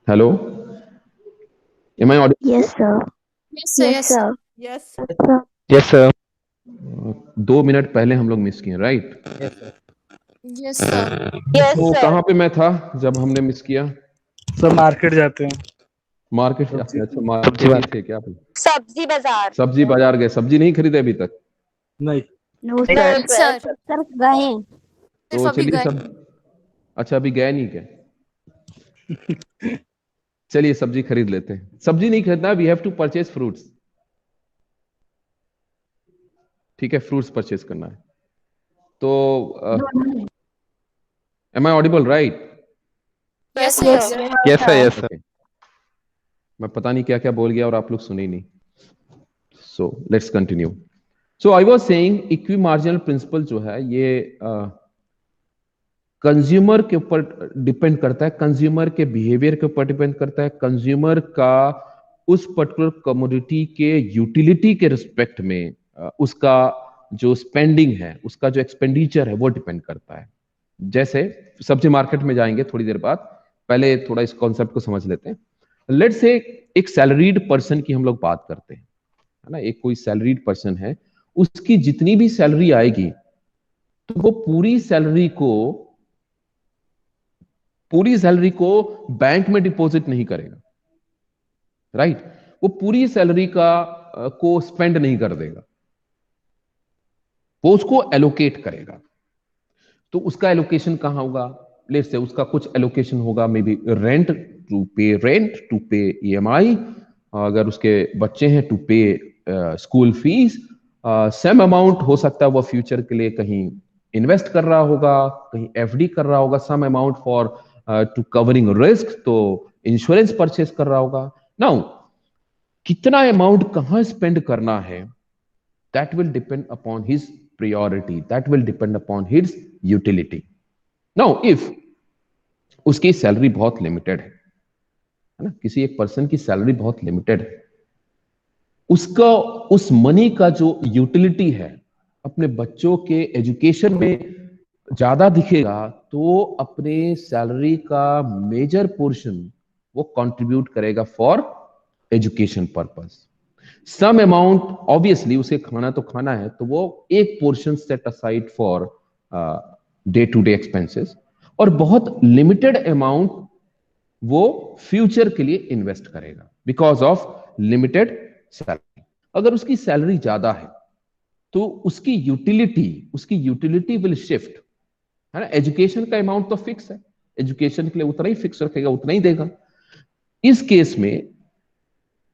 Hello, am I audible? Yes, sir. Yes, sir. Yes, sir. Yes. Yes, sir. 2 minute पहले हम लोग miss किए, right? Yes, sir. तो कहाँ पे मैं था जब हमने मिस किया? सब मार्केट जाते हैं. मार्केट जाते हैं. अच्छा, मार्केट में थे क्या आप? सब्जी बाजार. सब्जी बाजार गए, सब्जी नहीं खरीदे अभी तक? नहीं. No, sir. Sir. Sir, गए. तो अभी चलिए गए. सब. अच्छा, अभी गए नहीं क्या? चलिए सब्जी खरीद लेते हैं. सब्जी नहीं खरीदना, we have to purchase fruits. ठीक है, फ्रूट्स परचेज करना है. तो am I audible, right? Yes, sir. Yes, sir. Yes, sir. Yes, sir. मैं पता नहीं क्या क्या बोल गया और आप लोग सुने ही नहीं. So let's continue. So I was saying equi marginal principle जो है ये कंज्यूमर के ऊपर डिपेंड करता है, कंज्यूमर के बिहेवियर के ऊपर डिपेंड करता है, कंज्यूमर का उस पर्टिकुलर कमोडिटी के यूटिलिटी के रिस्पेक्ट में उसका जो स्पेंडिंग है, उसका जो एक्सपेंडिचर है वो डिपेंड करता है. जैसे सब्जी मार्केट में जाएंगे थोड़ी देर बाद, पहले थोड़ा इस कॉन्सेप्ट को समझ लेते हैं. लेट्स से एक सैलरीड पर्सन की हम लोग बात करते हैं, है ना. एक कोई सैलरीड पर्सन है, उसकी जितनी भी सैलरी आएगी तो वो पूरी सैलरी को बैंक में डिपॉजिट नहीं करेगा, राइट? वो पूरी सैलरी को स्पेंड नहीं कर देगा, वो उसको एलोकेट करेगा. तो उसका एलोकेशन कहां होगा? लेट्स से उसका कुछ एलोकेशन होगा मे बी रेंट, टू पे EMI, अगर उसके बच्चे हैं टू पे स्कूल फीस. सेम अमाउंट हो सकता है वो फ्यूचर के लिए कहीं इन्वेस्ट कर रहा होगा, कहीं FD कर रहा होगा, some amount for to covering risk. तो इंश्योरेंस परचेज कर रहा होगा। नाउ कितना अमाउंट कहां स्पेंड करना है, that will depend upon his priority, that will depend upon his utility. Now if उसकी सैलरी बहुत लिमिटेड है ना, किसी एक पर्सन की सैलरी बहुत लिमिटेड है, उसका उस मनी का जो यूटिलिटी है अपने बच्चों के एजुकेशन में ज्यादा दिखेगा, तो अपने सैलरी का मेजर पोर्शन वो कंट्रीब्यूट करेगा for education purpose. Some amount obviously उसे खाना तो खाना है, तो वो एक portion set aside for day to day expenses, और बहुत लिमिटेड अमाउंट वो फ्यूचर के लिए इन्वेस्ट करेगा बिकॉज ऑफ लिमिटेड सैलरी। अगर उसकी सैलरी ज्यादा है तो उसकी यूटिलिटी विल शिफ्ट, है ना। एजुकेशन का अमाउंट तो फिक्स है, एजुकेशन के लिए उतना ही फिक्स रखेगा, उतना ही देगा। इस केस में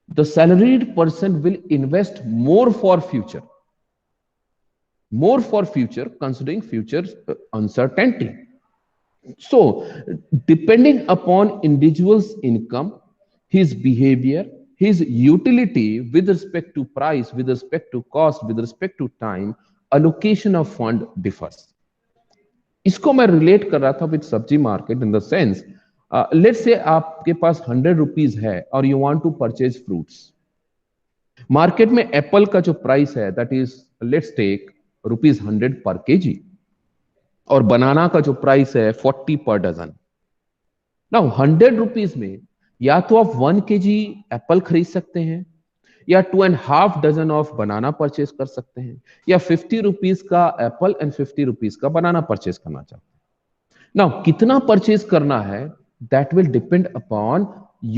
the salaried person will invest more for future considering future uncertainty. So, depending upon individual's income, his behavior, his utility with respect to price, with respect to cost, with respect to time, allocation of fund differs. इसको मैं relate कर रहा था with सब्जी market in the sense, let's say आपके पास 100 rupees है और you want to purchase fruits. Market में एप्पल का जो प्राइस है दैट इज लेट्स टेक ₹100 पर केजी, और बनाना का जो प्राइस है 40 पर डजन। नाउ 100 रुपीज में या तो आप 1 केजी एप्पल खरीद सकते हैं, या 2.5 डजन ऑफ बनाना परचेज कर सकते हैं, या 50 रुपीज का एप्पल एंड 50 रुपीज का बनाना परचेज करना चाहते हैं। नाउ कितना परचेज करना है, that will depend upon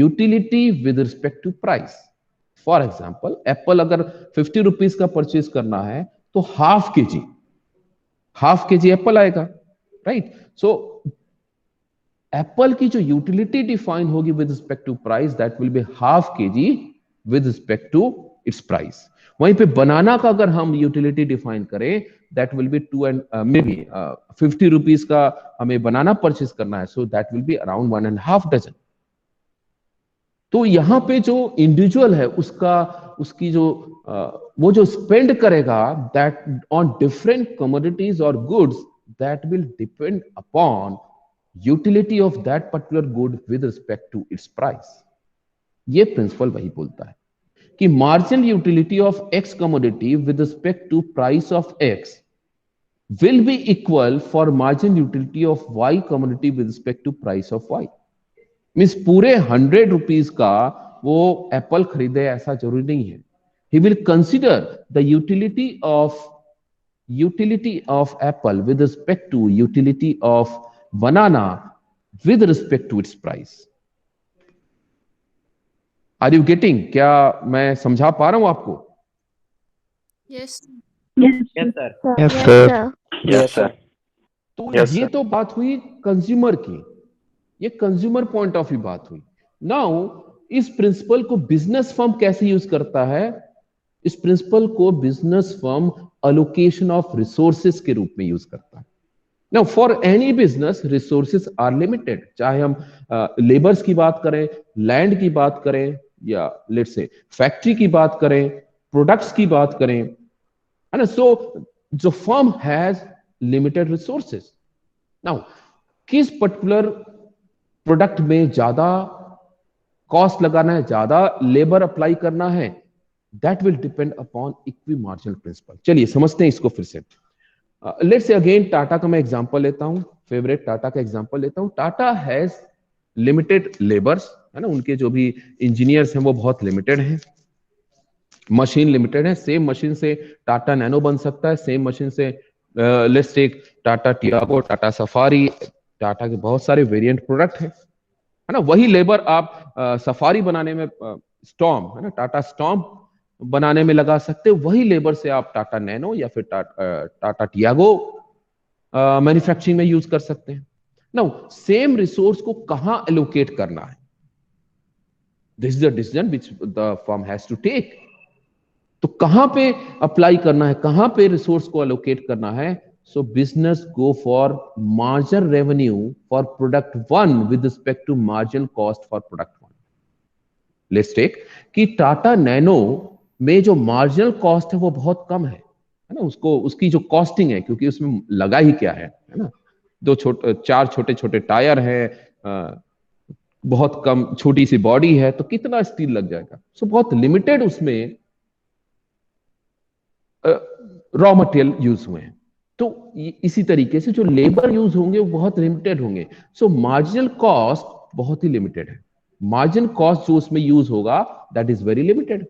utility with respect to price. For example, apple अगर 50 रुपीज का परचेज करना है तो हाफ के जी एप्पल आएगा, राइट। सो एप्पल की जो यूटिलिटी डिफाइन होगी with respect to price, that will be half K G with respect to its price. वहीं पे बनाना का अगर हम यूटिलिटी डिफाइन करें, दैट विल बी 50 रुपीज का हमें बनाना परचेज करना है, so that will be around 1.5 dozen. तो यहां पे जो इंडिविजुअल है उसकी जो वो जो स्पेंड करेगा दैट ऑन डिफरेंट कमोडिटीज और goods, that will depend upon utility of that particular good with respect to its price. ये प्रिंसिपल वही बोलता है कि marginal utility of X commodity with respect to price of X will be equal for marginal utility of Y commodity with respect to price of Y. Means पूरे 100 rupees का वो Apple खरीदे ऐसा जरूरी नहीं है। He will consider the utility of apple with respect to utility of banana with respect to its price. Are you getting? क्या मैं समझा पा रहा हूं आपको? Yes. Yes, sir. Yes, sir. Yes, sir. तो Yes, ये sir. तो बात हुई कंज्यूमर की, ये कंज्यूमर पॉइंट ऑफ व्यू बात हुई। नाउ इस प्रिंसिपल को बिजनेस फर्म कैसे यूज करता है? इस प्रिंसिपल को business firm allocation of resources के रूप में यूज करता है। Now for any business resources are limited, चाहे हम लेबर्स की बात करें, लैंड की बात करें, या लेट्स से फैक्ट्री की बात करें, प्रोडक्ट्स की बात करें, है ना। सो जो firm has limited resources. Now किस पर्टिकुलर प्रोडक्ट में ज्यादा कॉस्ट लगाना है, ज्यादा लेबर अप्लाई करना है, that will depend upon equi marginal principle. चलिए समझते हैं इसको फिर से। लेट्स से अगेन टाटा का मैं एग्जांपल लेता हूं, फेवरेट टाटा का एग्जांपल लेता हूं। टाटा हैज लिमिटेड लेबर्स, है ना, उनके जो भी इंजीनियर्स हैं वो बहुत लिमिटेड हैं, मशीन लिमिटेड है। सेम मशीन से टाटा नैनो बन सकता है, सेम मशीन से let's take Tata Tiago, Tata Safari, Tata के बहुत सारे वेरिएंट प्रोडक्ट हैं, है ना। वही लेबर आप सफारी बनाने में, स्टॉर्म, है ना, टाटा स्टॉर्म बनाने में लगा सकते हो, वही लेबर से आप टाटा नैनो या फिर टाटा टियागो मैन्युफैक्चरिंग में यूज कर सकते हैं। नाउ सेम रिसोर्स को कहां एलोकेट करना है, this is a decision which the firm has to take. तो कहां पे अप्लाई करना है, कहां पे रिसोर्स को एलोकेट करना है, So business go for marginal revenue for product 1 with respect to marginal cost for product 1. Let's take कि टाटा नैनो में जो मार्जिनल कॉस्ट है वो बहुत कम है ना, उसको उसकी जो कॉस्टिंग है, क्योंकि उसमें लगा ही क्या है ना, चार छोटे छोटे टायर है, बहुत कम छोटी सी बॉडी है, तो कितना स्टील लग जाएगा। सो बहुत लिमिटेड उसमें रॉ मटेरियल यूज हुए हैं। तो इसी तरीके से जो लेबर यूज होंगे वो बहुत लिमिटेड होंगे। सो मार्जिनल कॉस्ट बहुत ही लिमिटेड है, मार्जिन कॉस्ट जो उसमें यूज होगा that is very limited.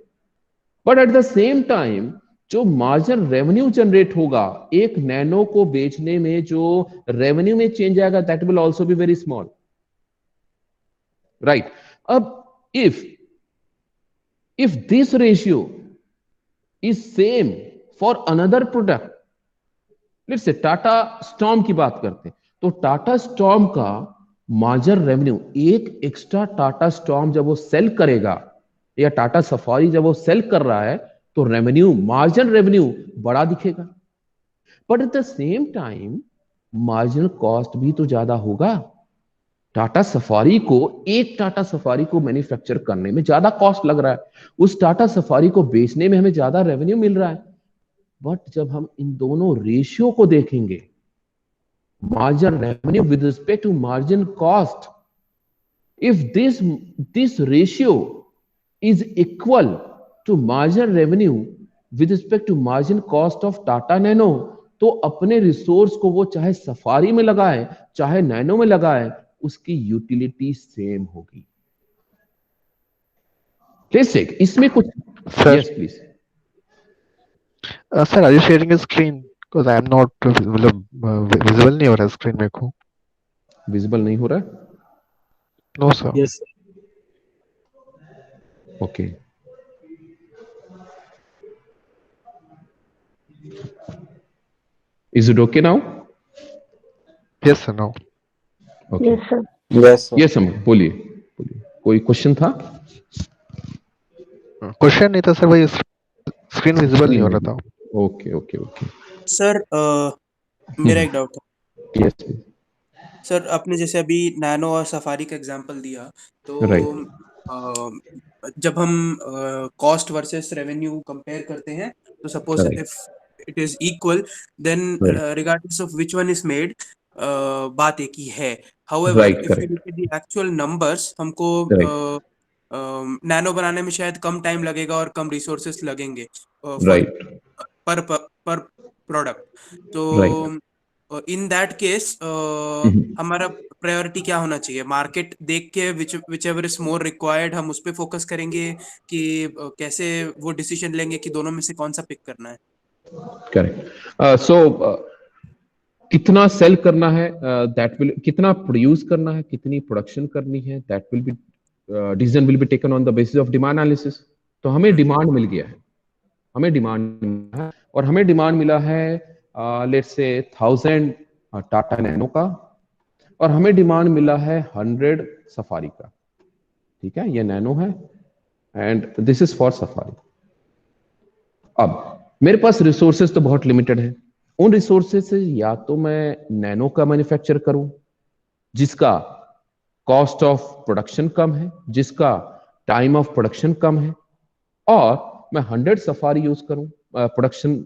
But at the same time जो मार्जिनल रेवेन्यू जनरेट होगा एक नैनो को बेचने में, जो रेवेन्यू में चेंज आएगा that will also be very small, right. अब if this ratio is same for another product, let's say Tata storm की बात करते हैं, तो टाटा स्टॉर्म का मार्जिनल रेवेन्यू, एक एक्स्ट्रा टाटा स्टॉर्म जब वो सेल करेगा या टाटा सफारी जब वो सेल कर रहा है तो रेवेन्यू, मार्जिनल रेवेन्यू बड़ा दिखेगा, but at the same time marginal cost भी तो ज्यादा होगा। टाटा सफारी को, एक टाटा सफारी को मैन्युफैक्चर करने में ज्यादा कॉस्ट लग रहा है, उस टाटा सफारी को बेचने में हमें ज्यादा रेवेन्यू मिल रहा है। बट जब हम इन दोनों रेशियो को देखेंगे, marginal revenue with respect to margin cost, if this ratio is equal to marginal revenue with respect to margin cost of Tata Nano, तो अपने रिसोर्स को वो चाहे सफारी में लगाए चाहे नैनो में लगाए, उसकी यूटिलिटी सेम होगी। इसमें कुछ yes please sir, are you sharing a screen? Because I am not, मतलब विजिबल नहीं हो रहा स्क्रीन मेरे को। विजिबल नहीं हो रहा है? No sir. Yes Okay. Is it okay now? Yes sir, now. Okay. Yes sir. Yes Yes हम बोलिए, कोई क्वेश्चन था? क्वेश्चन नहीं था सर, भाई स्क्रीन विजिबल नहीं हो रहा था। ओके ओके ओके सर मेरा एक डाउट था। यस सर आपने जैसे अभी नैनो और सफारी का एग्जांपल दिया, तो जब हम कॉस्ट वर्सेस रेवेन्यू कंपेयर करते हैं, तो suppose if it is equal, then regardless of which one is made, बात एक ही है। However if you look at the actual numbers, हमको नैनो बनाने में शायद कम टाइम लगेगा और कम रिसोर्सेस लगेंगे पर प्रोडक्ट। तो इन दैट केस हमारा प्रायोरिटी क्या होना चाहिए? मार्केट देख के which ever is more required हम उस पे फोकस करेंगे, कि कैसे वो डिसीजन लेंगे कि दोनों में से कौन सा पिक करना है? करेक्ट। सो कितना सेल करना है, दैट विल, कितना प्रोड्यूस करना है, कितनी प्रोडक्शन करनी है, that will B decision will be taken on the basis of demand analysis. तो हमें डिमांड मिल गया है, हमें डिमांड मिला है, और हमें डिमांड मिला है लेट्स से 1000 टाटा नैनो का, और हमें डिमांड मिला है 100 सफारी का। ठीक है, ये नैनो है and this is for safari. अब मेरे पास रिसोर्सेज तो बहुत लिमिटेड है, उन रिसोर्सेज से या तो मैं नैनो का मैन्युफैक्चर करूं जिसका कॉस्ट ऑफ प्रोडक्शन कम है, जिसका टाइम ऑफ प्रोडक्शन कम है, और मैं 100 सफारी यूज करूं, प्रोडक्शन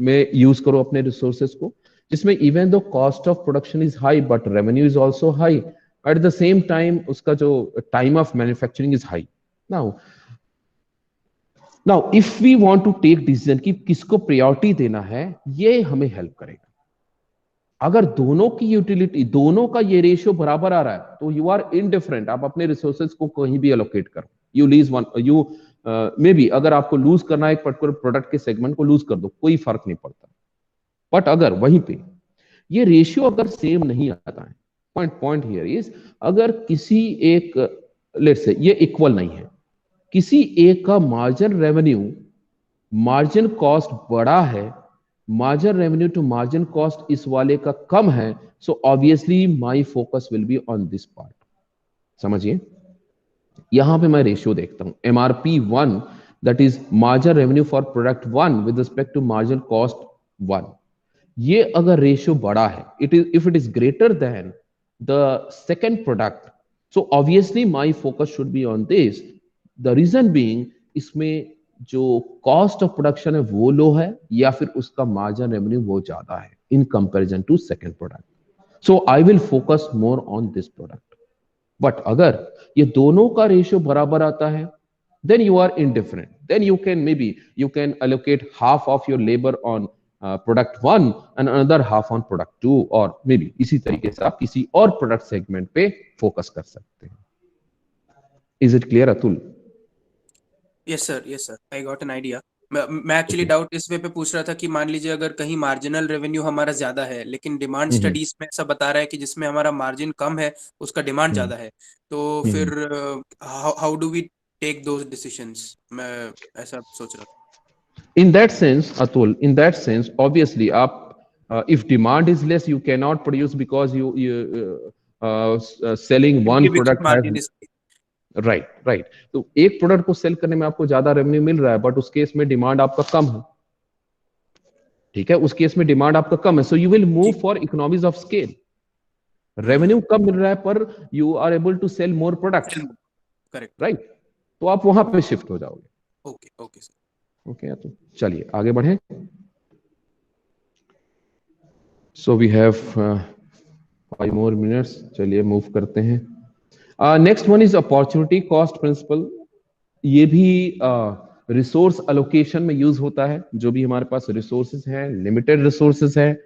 में यूज करो अपने रिसोर्सेज को, जिसमें even though cost of production is high but revenue is also high, at the same time उसका जो time of manufacturing is high. Now if we want to take decision कि किसको priority देना है, ये हमें हेल्प करेगा। अगर दोनों की यूटिलिटी, दोनों का ये रेशियो बराबर आ रहा है तो यू आर इनडिफरेंट, आप अपने रिसोर्सेज को कहीं भी एलोकेट करो, you lease one, you may be अगर आपको लूज करना है एक पर्टिकुलर प्रोडक्ट के सेगमेंट को लूज कर दो, कोई फर्क नहीं पड़ता। बट अगर वहीं पे ये रेशियो अगर सेम नहीं आता है, पॉइंट हियर इज, अगर किसी एक, लेट्स से ये इक्वल नहीं है, किसी एक का मार्जिन रेवेन्यू मार्जिन कॉस्ट बड़ा है, margin revenue to margin cost इस वाले का कम है, so obviously my focus will be on this part. समझिए, यहां पे मैं रेशियो देखता हूं, MRP 1 that is margin revenue for product 1 with respect to margin cost 1, ये अगर रेशियो बड़ा है, if it is greater than the second product, so obviously my focus should be on this. The reason being, इसमें जो cost of production है वो लो है, या फिर उसका मार्जिन रेवेन्यू वो ज्यादा है in comparison to second product. So I will focus more on this product. But अगर ये दोनों का रेशियो बराबर आता है, then you are indifferent. Then you can allocate half of your labor on product 1 and another half on product 2, और maybe इसी तरीके से आप किसी और प्रोडक्ट सेगमेंट पे फोकस कर सकते हैं। Is it clear, Atul? Yes sir, I got an idea. मैं एक्चुअली डाउट इस वे पे पूछ रहा था कि मान लीजिए अगर कहीं मार्जिनल रेवेन्यू हमारा ज्यादा है, लेकिन डिमांड स्टडीज में ऐसा बता रहा है कि जिसमें हमारा मार्जिन कम है उसका डिमांड ज्यादा है, तो फिर how do we take those decisions? मैं ऐसा सोच रहा था। In that sense, Atul, in that sense, obviously, if demand is less, you cannot produce because you selling one product has, right. तो एक प्रोडक्ट को सेल करने में आपको ज्यादा रेवेन्यू मिल रहा है, बट उस केस में डिमांड आपका कम है, ठीक है, उस केस में डिमांड आपका कम है, so you will move for economies of scale. Revenue कम मिल रहा है पर you are able to sell more products, correct, right, तो आप वहां पे शिफ्ट हो जाओगे। ओके सर, ओके, तो चलिए आगे बढ़े। So we have 5 more minutes, चलिए मूव करते हैं। Next one is opportunity cost principle. ये भी रिसोर्स अलोकेशन में यूज होता है। जो भी हमारे पास रिसोर्सेज हैं, लिमिटेड रिसोर्सेज है,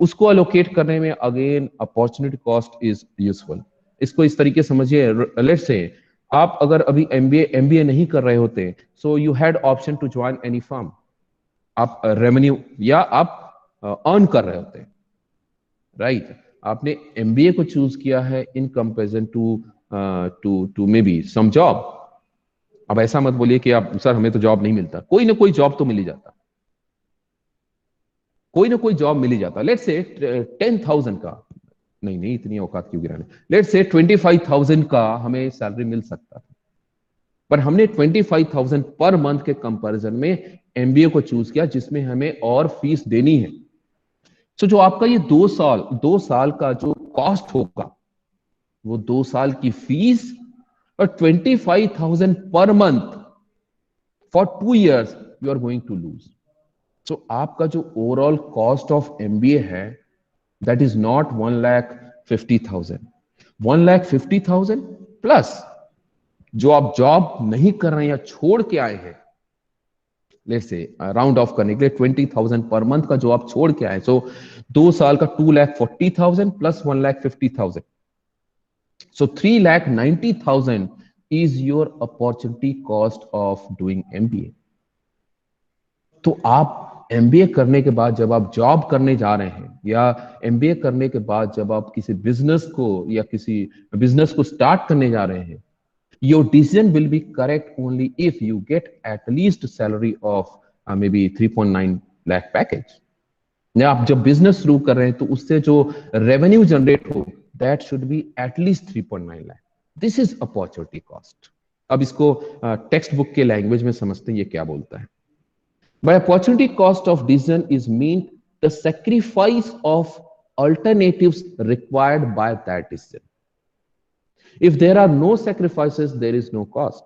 उसको अलोकेट करने में again opportunity cost is useful. इसको इस तरीके समझिए, लेट्स से आप अगर अभी एमबीए नहीं कर रहे होते, so you had option to join any firm, आप रेवेन्यू या आप अर्न कर रहे होते, राइट। आपने एमबीए को चूज किया है in comparison to maybe some job. अब ऐसा मत बोलिए कि आप सर हमें तो जॉब नहीं मिलता, कोई ना कोई जॉब तो मिल ही जाता, कोई ना कोई जॉब मिल ही जाता। लेट्स से 10,000 का, नहीं इतनी औकात क्यों गिराने, लेट्स से 25,000 का हमें सैलरी मिल सकता था, पर हमने 25,000 पर मंथ के कंपैरिजन में एमबीए को चूज किया, जिसमें हमें और फीस देनी है। तो जो आपका ये 2 साल का जो कॉस्ट होगा, वो 2 साल की फीस और 25,000 पर month for 2 years you are going to lose. So आपका जो ओवरऑल कॉस्ट ऑफ एमबीए है, दैट इज नॉट 1,50,000, 1,50,000 प्लस जो आप जॉब नहीं कर रहे हैं या छोड़ के आए हैं, लेट्स से राउंड ऑफ करने के लिए 20,000 पर मंथ का जो आप छोड़ के आए, सो 2 साल का 2,40,000 plus 1,50,000, so 3,90,000 is your opportunity cost of doing MBA. तो आप एमबीए करने के बाद जब आप जॉब करने जा रहे हैं, या एमबीए करने के बाद जब आप किसी बिजनेस को स्टार्ट करने जा रहे हैं, your decision will be correct only if you get at least salary of maybe 3.9 lakh package। आप जब बिजनेस शुरू कर रहे हैं तो उससे जो रेवेन्यू जनरेट हो, that should be at least 3.9 lakh। this is opportunity cost। अब इसको टेक्स्ट बुक के लैंग्वेज में समझते हैं ये क्या बोलता है। by opportunity cost of decision is mean the sacrifice of alternatives required by that decision। If there are no sacrifices, there is no cost।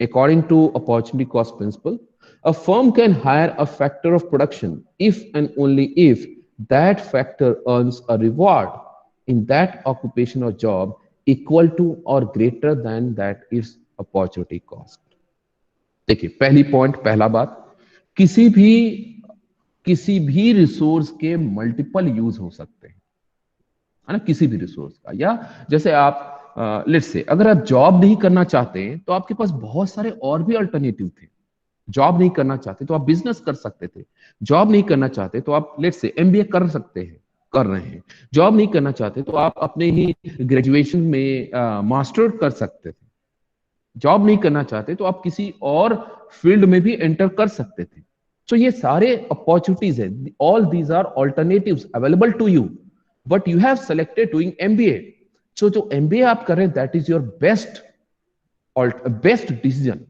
According to opportunity cost principle, a firm can hire a factor of production if and only if that factor earns a reward in that occupation or job equal to or greater than that its opportunity cost। देखिए, पहली point, पहला बात, किसी भी resource के multiple use हो सकते हैं, है ना, किसी भी रिसोर्स का। या जैसे आप लेट्स से अगर आप जॉब नहीं करना चाहते तो आपके पास बहुत सारे और भी अल्टरनेटिव थे। जॉब नहीं करना चाहते तो आप बिजनेस कर सकते थे, जॉब नहीं करना चाहते तो आप लेट्स से एमबीए कर सकते हैं, कर रहे हैं, जॉब नहीं करना चाहते तो आप अपने ही ग्रेजुएशन में मास्टर कर सकते थे, जॉब नहीं करना चाहते तो आप किसी और फील्ड में भी एंटर कर सकते थे। सो ये सारे अपॉर्चुनिटीज है, all these are alternatives available to you, but you have selected doing MBA. So जो एमबीए आप कर रहे हैं, that is your best decision.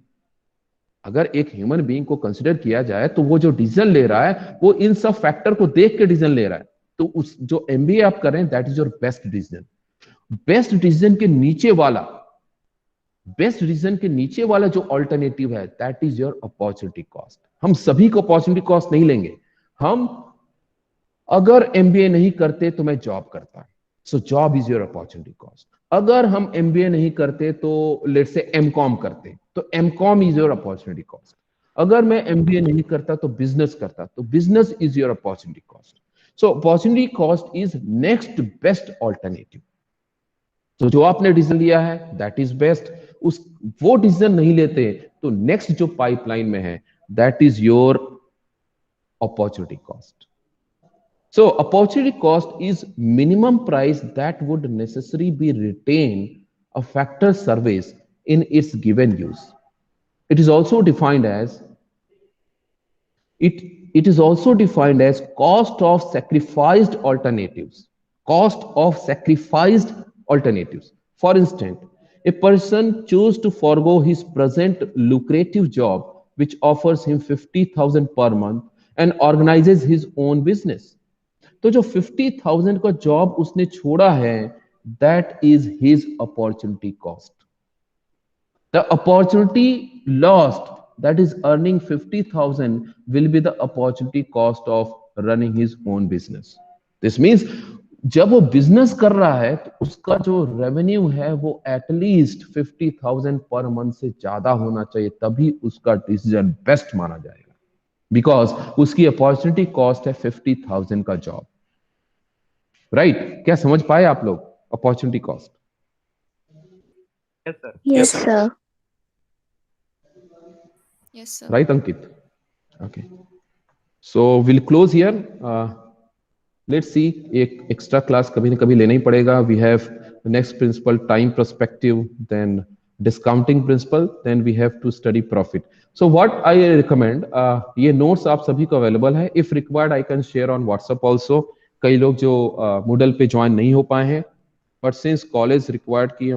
अगर एक ह्यूमन बीइंग को कंसिडर किया जाए तो वो जो डिसीजन ले रहा है वो इन सब फैक्टर को देख के डिसीजन ले रहा है। तो उस जो एमबीए आप कर रहे हैं that is your best decision. Best decision के नीचे वाला, बेस्ट डिसीजन के नीचे वाला जो ऑल्टरनेटिव है that is your opportunity cost. हम सभी को अपॉर्चुनिटी कॉस्ट नहीं लेंगे। हम अगर एमबीए नहीं करते तो मैं जॉब करता, so job is your opportunity cost. अगर हम एमबीए नहीं करते तो लेट्स से एमकॉम करते तो MCom is your opportunity cost. अगर मैं एमबीए नहीं करता तो बिजनेस करता तो business is your opportunity cost. So opportunity cost is next best alternative. तो जो आपने डिसीजन लिया है दैट इज बेस्ट। उस वो डिसीजन नहीं लेते तो नेक्स्ट जो पाइपलाइन में है that is your opportunity cost. So opportunity cost is minimum price that would necessarily be retained a factor service in its given use. It is also defined as it is also defined as cost of sacrificed alternatives. Cost of sacrificed alternatives. For instance, a person chooses to forego his present lucrative job which offers him 50,000 per month and organizes his own business. तो जो 50,000 का job उसने छोड़ा है that is his opportunity cost. The opportunity lost that is earning 50,000 will be the opportunity cost of running his own business. This means जब वो business कर रहा है तो उसका जो रेवेन्यू है वो एटलीस्ट 50,000 पर मंथ से ज्यादा होना चाहिए, तभी उसका डिसीजन बेस्ट माना जाएगा, बिकॉज उसकी अपॉर्चुनिटी कॉस्ट है 50,000 का जॉब। राइट क्या समझ पाए आप लोग opportunity cost? Yes sir. Yes, sir. Yes, sir. Right Ankit? Okay so will close here. Let's see, एक एक्स्ट्रा क्लास कभी ना कभी लेना ही पड़ेगा। We have next principle time perspective, then discounting principle, then we have to study profit. So what I recommend, ये notes आप सभी को अवेलेबल है। If required I can share on WhatsApp also. कई लोग जो मूडल पे ज्वाइन नहीं हो पाए हैं, बट सिंस कॉलेज रिक्वायर्ड की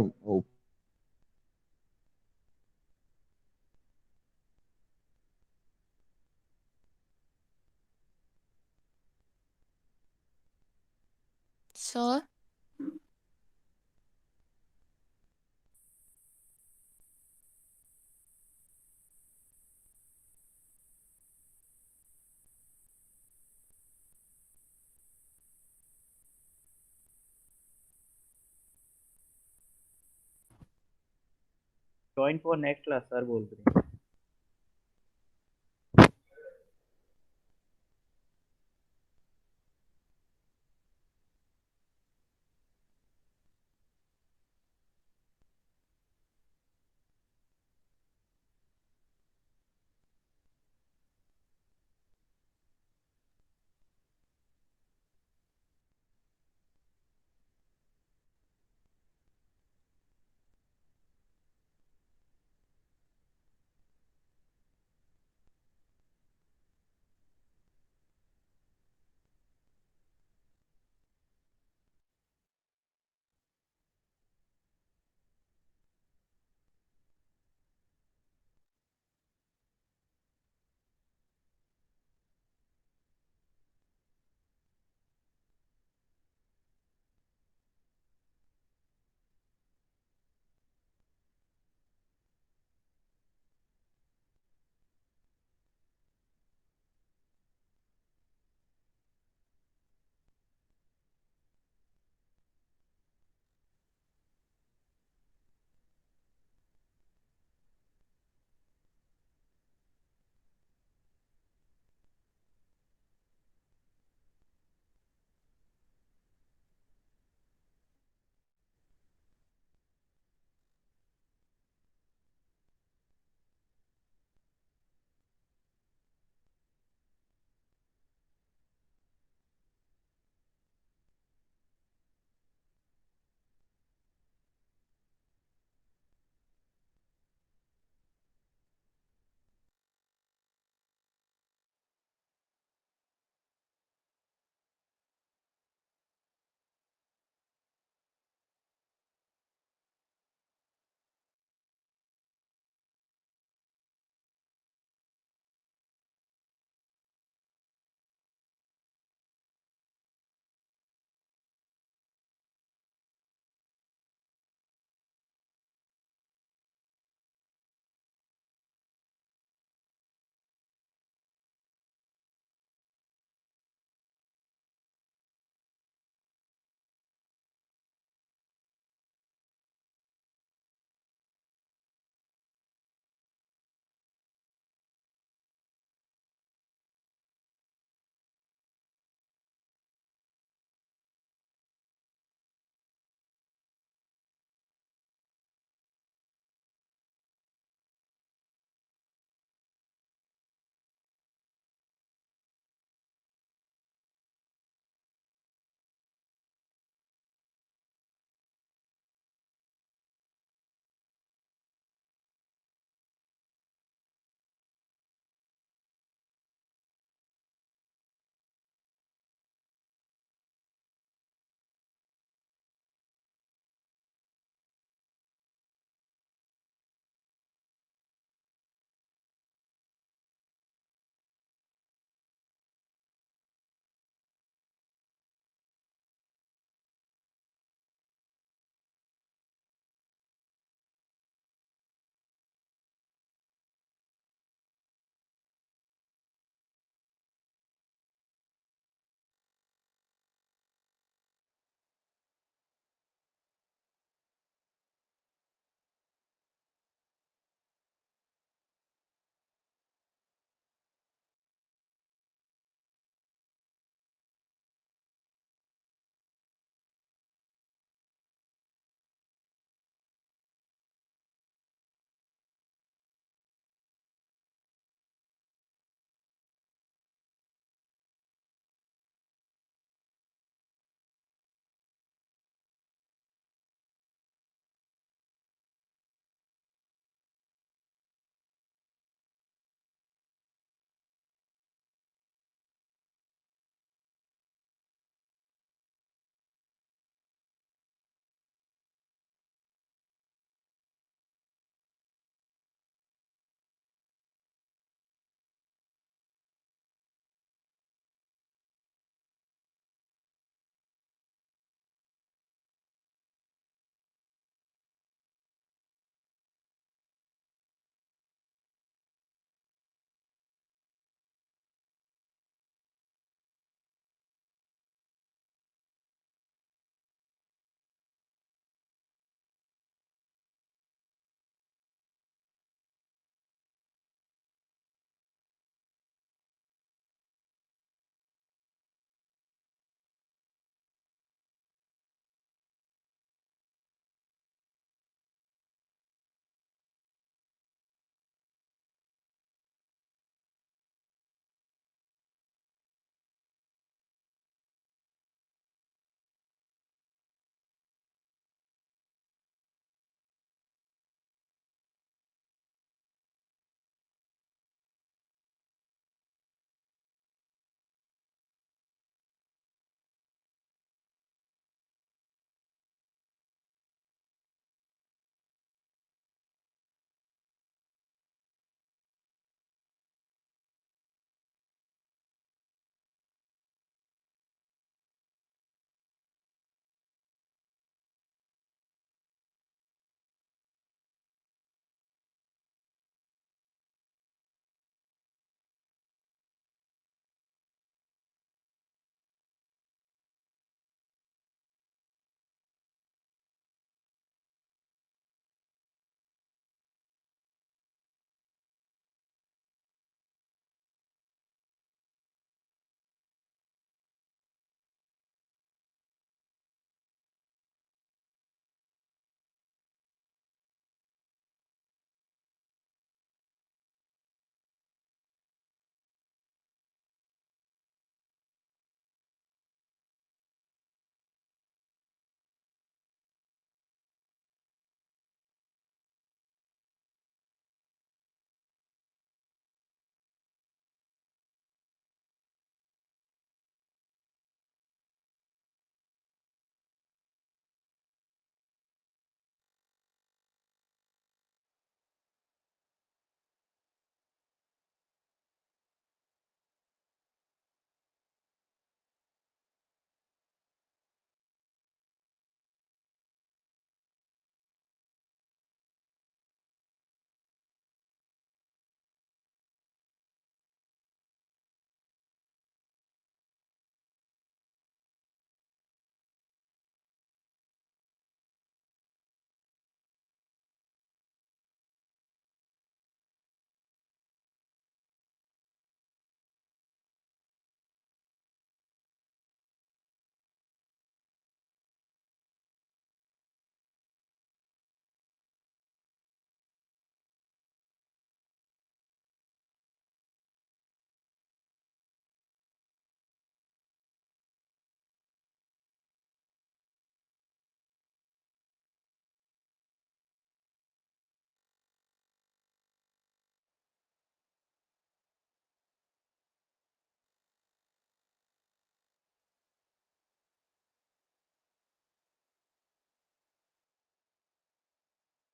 Sir. Join for next class sir बोल रहे हैं।